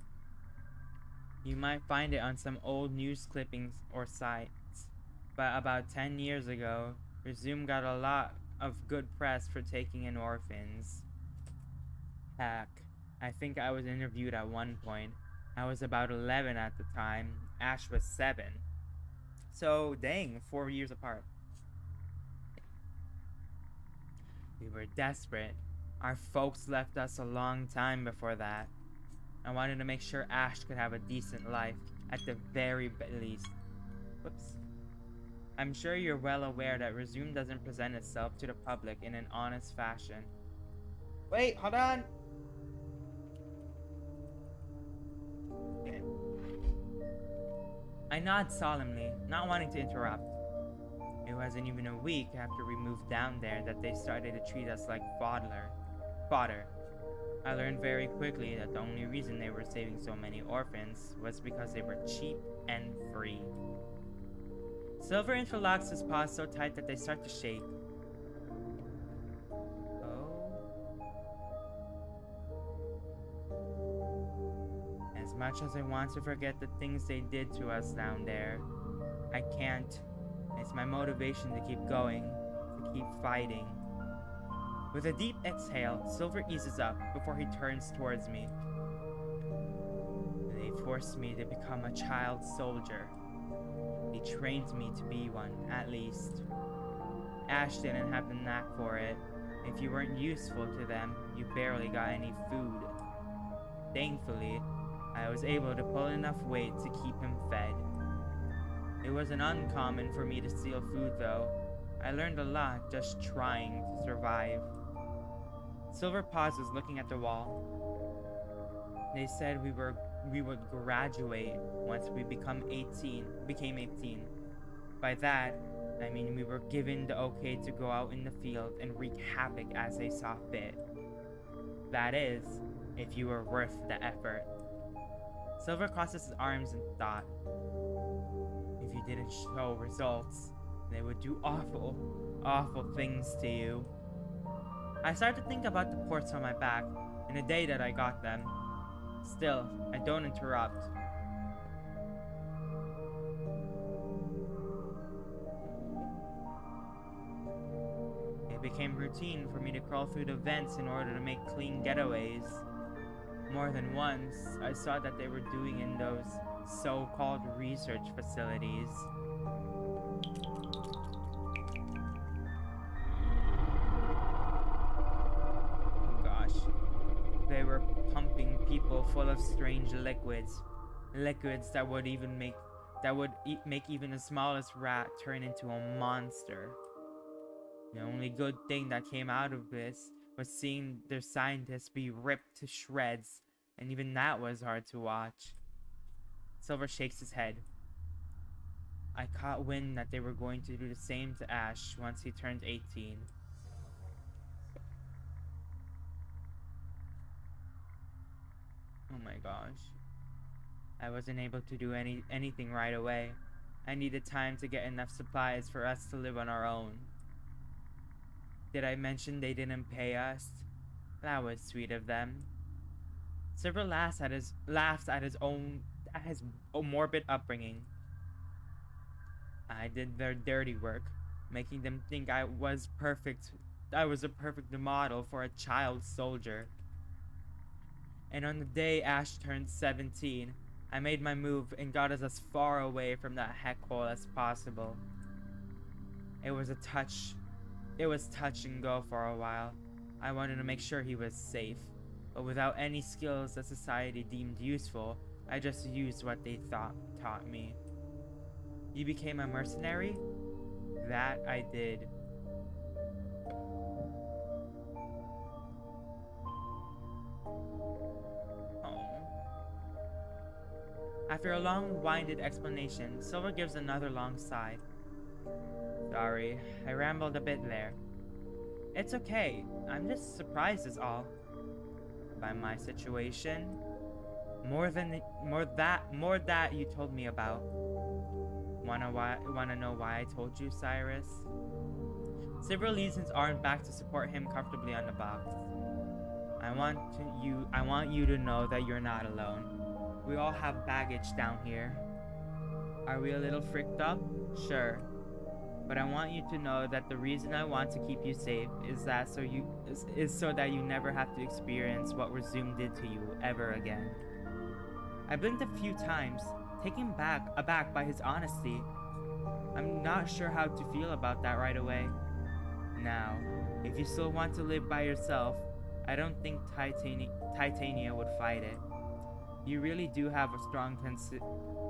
Speaker 1: You might find it on some old news clippings or sites. But about 10 years ago, Resume got a lot of good press for taking in orphans. Heck, I think I was interviewed at one point. I was about 11 at the time. Ash was 7. So, dang, 4 years apart. We were desperate. Our folks left us a long time before that. I wanted to make sure Ash could have a decent life, at the very least. Whoops. I'm sure you're well aware that Resume doesn't present itself to the public in an honest fashion. Wait, hold on! I nod solemnly, not wanting to interrupt. It wasn't even a week after we moved down there that they started to treat us like fodder. I learned very quickly that the only reason they were saving so many orphans was because they were cheap and free. Silver interlocks his paws so tight that they start to shake. Oh. As much as I want to forget the things they did to us down there, I can't. It's my motivation to keep going, to keep fighting. With a deep exhale, Silver eases up before he turns towards me. They forced me to become a child soldier. They trained me to be one, at least. Ash didn't have the knack for it. If you weren't useful to them, you barely got any food. Thankfully, I was able to pull enough weight to keep him fed. It wasn't uncommon for me to steal food though. I learned a lot just trying to survive. Silver pauses looking at the wall. They said we would graduate once we became 18. By that, I mean we were given the okay to go out in the field and wreak havoc as they saw fit. That is, if you were worth the effort. Silver crosses his arms in thought. If you didn't show results, they would do awful, awful things to you. I started to think about the ports on my back and the day that I got them. Still, I don't interrupt. It became routine for me to crawl through the vents in order to make clean getaways. More than once, I saw that they were doing in those so-called research facilities. Oh gosh. They were pumping people full of strange liquids. Liquids that would make even the smallest rat turn into a monster. The only good thing that came out of this was seeing their scientists be ripped to shreds, and even that was hard to watch. Silver shakes his head. I caught wind that they were going to do the same to Ash once he turned 18. Oh my gosh. I wasn't able to do anything right away. I needed time to get enough supplies for us to live on our own. Did I mention they didn't pay us? That was sweet of them. Silver laughs at his morbid upbringing. I did their dirty work, making them think I was perfect. I was a perfect model for a child soldier. And on the day Ash turned 17, I made my move and got us as far away from that heck hole as possible. It was touch and go for a while. I wanted to make sure he was safe, but without any skills that society deemed useful, I just used what they taught me. You became a mercenary? That I did. Oh. After a long-winded explanation, Silver gives another long sigh. Sorry, I rambled a bit there. It's okay, I'm just surprised is all. By my situation? More that you told me about. Wanna know why I told you, Cyrus? Silver leads his arm back to support him comfortably on the box. I want you to know that you're not alone. We all have baggage down here. Are we a little freaked up? Sure. But I want you to know that the reason I want to keep you safe is so that you never have to experience what Resume did to you ever again. I blinked a few times, taken aback by his honesty. I'm not sure how to feel about that right away. Now, if you still want to live by yourself, I don't think Titania would fight it. You really do have a strong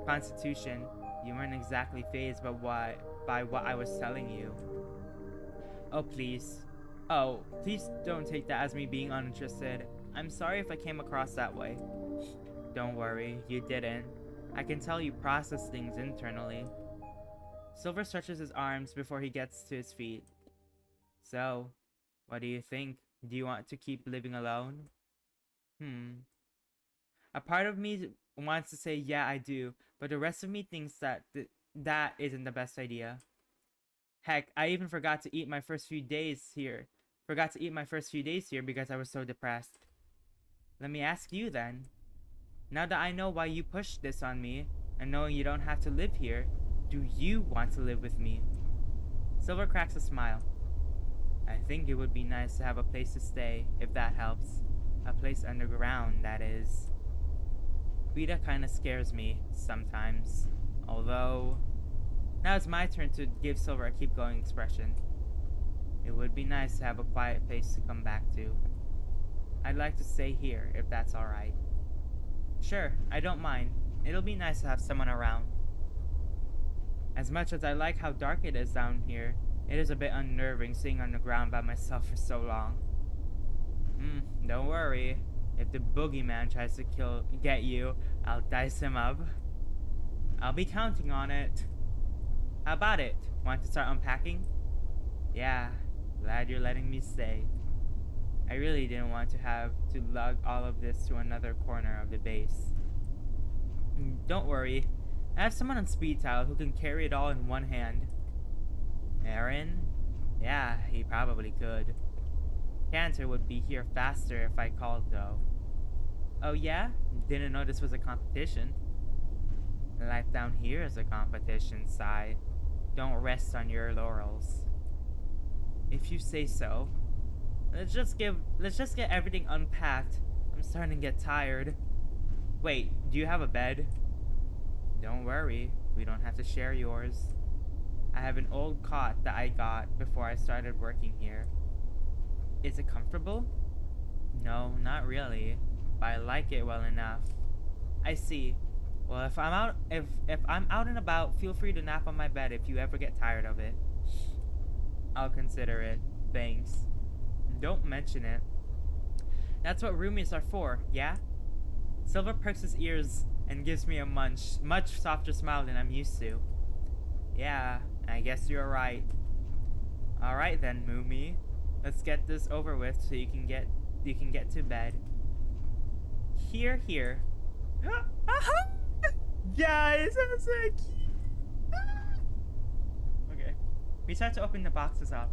Speaker 1: constitution. You weren't exactly fazed by what I was telling you. Oh, please. Oh, please don't take that as me being uninterested. I'm sorry if I came across that way. Don't worry, you didn't. I can tell you process things internally. Silver stretches his arms before he gets to his feet. So, what do you think? Do you want to keep living alone? A part of me wants to say, yeah, I do, but the rest of me thinks that that isn't the best idea. Heck, I even forgot to eat my first few days here. Because I was so depressed. Let me ask you then. Now that I know why you pushed this on me, and knowing you don't have to live here, do you want to live with me? Silver cracks a smile. I think it would be nice to have a place to stay, if that helps. A place underground, that is. Vida kinda scares me, sometimes. Although... Now it's my turn to give Silver a keep-going expression. It would be nice to have a quiet place to come back to. I'd like to stay here, if that's alright. Sure, I don't mind. It'll be nice to have someone around. As much as I like how dark it is down here, it is a bit unnerving sitting on the ground by myself for so long. Don't worry. If the boogeyman tries to get you, I'll dice him up. I'll be counting on it. How about it? Want to start unpacking? Yeah, glad you're letting me stay. I really didn't want to have to lug all of this to another corner of the base. Don't worry. I have someone on speed dial who can carry it all in one hand. Aaron? Yeah, he probably could. Cantor would be here faster if I called, though. Oh yeah? Didn't know this was a competition. Life down here is a competition, Sai. Don't rest on your laurels. If you say so. Let's just get everything unpacked. I'm starting to get tired. Wait, do you have a bed? Don't worry, we don't have to share yours. I have an old cot that I got before I started working here. Is it comfortable? No, not really, but I like it well enough. I see. Well, if I'm out and about, feel free to nap on my bed if you ever get tired of it. I'll consider it. Thanks. Don't mention it. That's what roomies are for, yeah? Silver perks his ears and gives me a much softer smile than I'm used to. Yeah, I guess you're right. Alright then, Moomy. Let's get this over with so you can get to bed. Here. Guys, I'm so cute. Okay. We start to open the boxes up.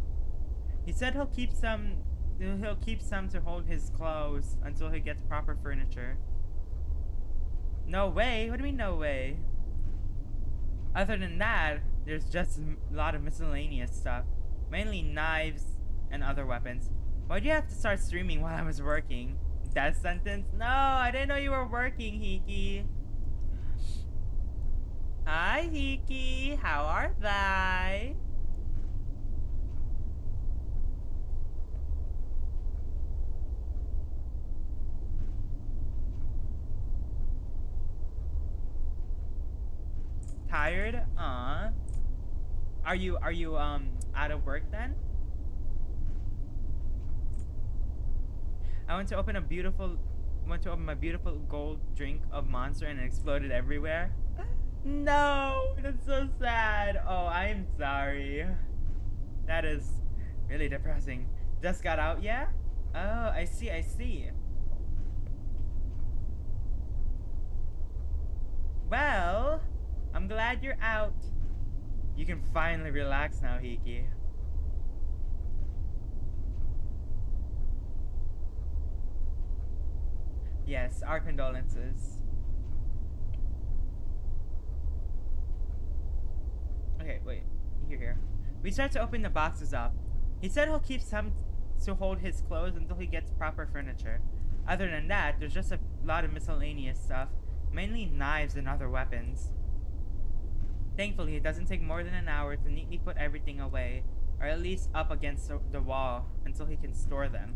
Speaker 1: He said he'll keep some to hold his clothes until he gets proper furniture. No way? What do you mean no way? Other than that, there's just a lot of miscellaneous stuff. Mainly knives and other weapons. Why'd you have to start streaming while I was working? Death sentence? No, I didn't know you were working, Hiki. Hi, Hiki. How are they? Aw. Are you out of work then? I went to open my beautiful gold drink of Monster and it exploded everywhere. No, that's so sad. Oh, I'm sorry. That is really depressing. Just got out, yeah? Oh, I see, I see. Well, I'm glad you're out. You can finally relax now, Hiki. Yes, our condolences. Okay, wait. Here. We start to open the boxes up. He said he'll keep some to hold his clothes until he gets proper furniture. Other than that, there's just a lot of miscellaneous stuff, mainly knives and other weapons. Thankfully, it doesn't take more than an hour to neatly put everything away, or at least up against the wall until he can store them.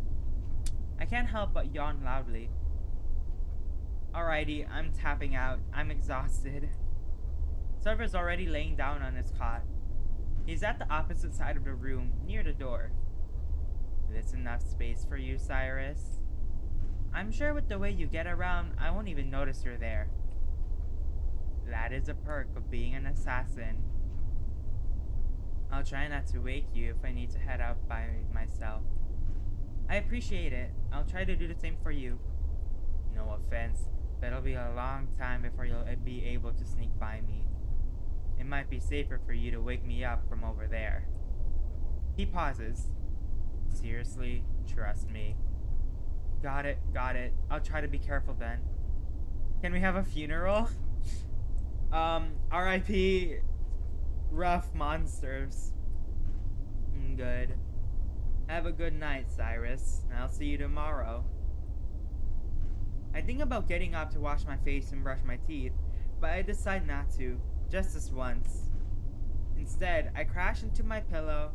Speaker 1: I can't help but yawn loudly. Alrighty, I'm tapping out. I'm exhausted. Silver's already laying down on his cot. He's at the opposite side of the room, near the door. Is this enough space for you, Cyrus? I'm sure with the way you get around, I won't even notice you're there. That is a perk of being an assassin. I'll try not to wake you if I need to head out by myself. I appreciate it. I'll try to do the same for you. No offense, but it'll be a long time before you'll be able to sneak by me. It might be safer for you to wake me up from over there. He pauses. Seriously, trust me. Got it, got it. I'll try to be careful then. Can we have a funeral? R.I.P. Rough monsters. Good. Have a good night, Cyrus. I'll see you tomorrow. I think about getting up to wash my face and brush my teeth, but I decide not to, just this once. Instead, I crash into my pillow,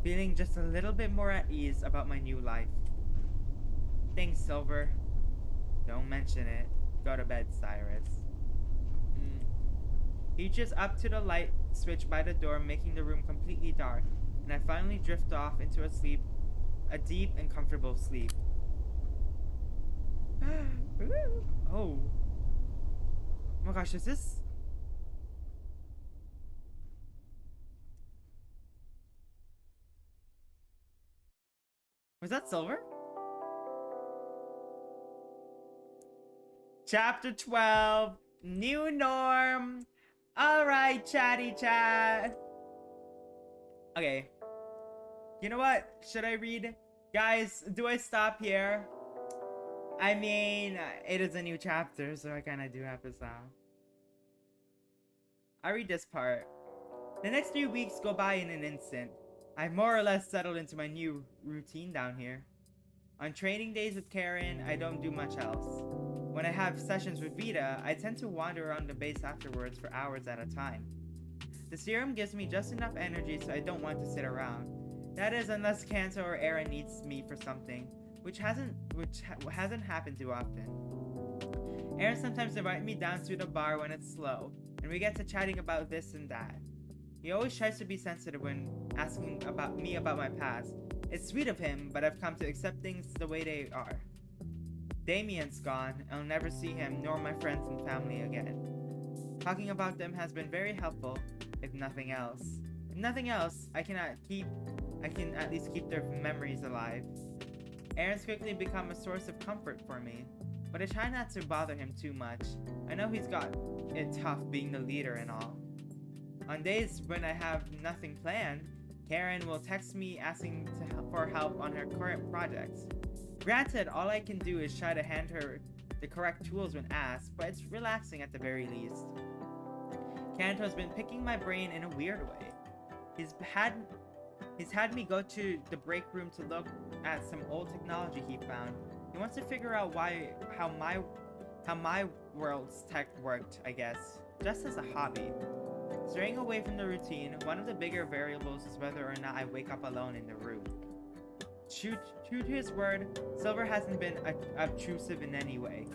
Speaker 1: feeling just a little bit more at ease about my new life. Thanks, Silver. Don't mention it. Go to bed, Cyrus. He reaches up to the light switch by the door, making the room completely dark, and I finally drift off into a deep and comfortable sleep. Oh. Oh my gosh, is this... Was that Silver? Chapter 12, New Norm. Alright, chatty chat. Okay. You know what? Should I read? Guys, do I stop here? I mean, it is a new chapter, so I kind of do have to stop. I read this part. The next 3 weeks go by in an instant. I've more or less settled into my new routine down here. On training days with Karen, I don't do much else. When I have sessions with Vita, I tend to wander around the base afterwards for hours at a time. The serum gives me just enough energy so I don't want to sit around. That is, unless Kanto or Aaron needs me for something, which hasn't happened too often. Aaron sometimes invites me down to the bar when it's slow, and we get to chatting about this and that. He always tries to be sensitive when asking about my past. It's sweet of him, but I've come to accept things the way they are. Damien's gone, and I'll never see him nor my friends and family again. Talking about them has been very helpful, if nothing else. If nothing else, I can at least keep their memories alive. Aaron's quickly become a source of comfort for me, but I try not to bother him too much. I know he's got it tough being the leader and all. On days when I have nothing planned, Karen will text me asking for help on her current projects. Granted, all I can do is try to hand her the correct tools when asked, but it's relaxing at the very least. Kanto's been picking my brain in a weird way. He's had me go to the break room to look at some old technology he found. He wants to figure out how my world's tech worked, I guess, just as a hobby. Straying away from the routine, one of the bigger variables is whether or not I wake up alone in the room. True to his word, Silver hasn't been obtrusive in any way.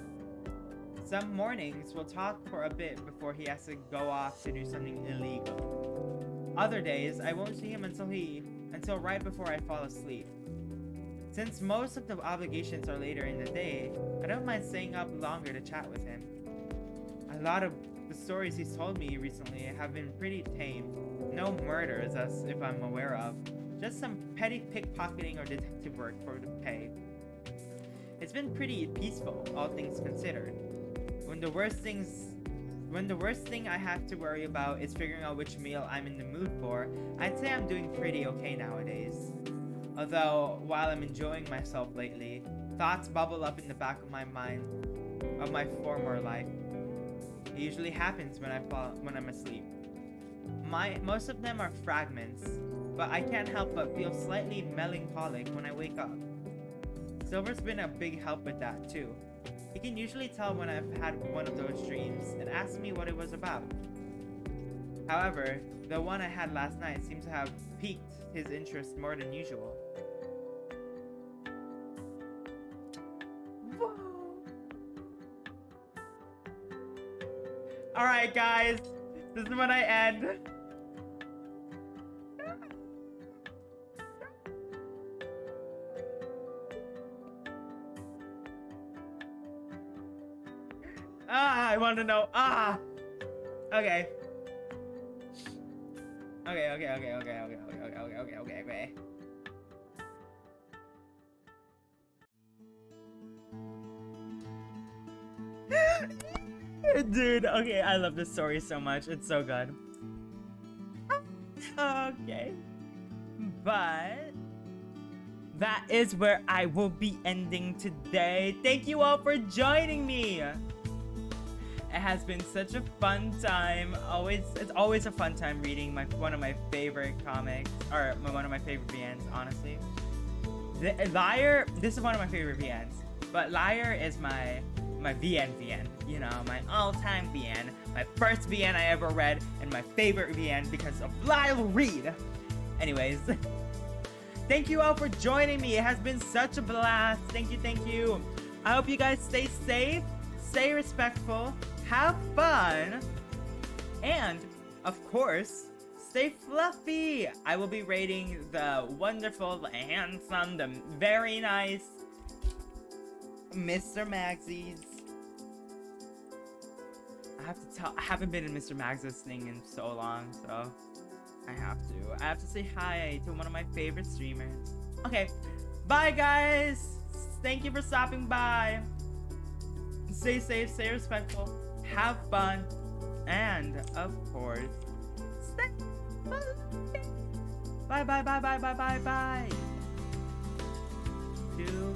Speaker 1: Some mornings we'll talk for a bit before he has to go off to do something illegal. Other days I won't see him until right before I fall asleep. Since most of the obligations are later in the day, I don't mind staying up longer to chat with him. A lot of the stories he's told me recently have been pretty tame. No murders, as if I'm aware of. Just some petty pickpocketing or detective work for the pay. It's been pretty peaceful, all things considered. When the worst thing I have to worry about is figuring out which meal I'm in the mood for, I'd say I'm doing pretty okay nowadays. Although, while I'm enjoying myself lately, thoughts bubble up in the back of my mind of my former life. It usually happens when I'm asleep. Most of them are fragments, but I can't help but feel slightly melancholic when I wake up. Silver's been a big help with that too. He can usually tell when I've had one of those dreams and ask me what it was about. However, the one I had last night seems to have piqued his interest more than usual. Alright guys, this is when I end. I want to know. Okay. Okay. Dude, okay, I love this story so much. It's so good. Okay. But that is where I will be ending today. Thank you all for joining me. It has been such a fun time. It's always a fun time reading one of my favorite comics, or one of my favorite VNs, honestly. Liar, this is one of my favorite VNs, but Liar is my VN, you know, my all-time VN, my first VN I ever read, and my favorite VN because of Lyle Reed. Anyways, thank you all for joining me. It has been such a blast. Thank you. I hope you guys stay safe, stay respectful, have fun, and, of course, stay fluffy. I will be rating the wonderful, the handsome, the very nice Mr. Magsies. I have to tell, I haven't been in Mr. Magsies thing in so long, so I have to say hi to one of my favorite streamers. Okay, bye guys. Thank you for stopping by. Stay safe, stay respectful, have fun, and of course, stay fluffy. Bye. 2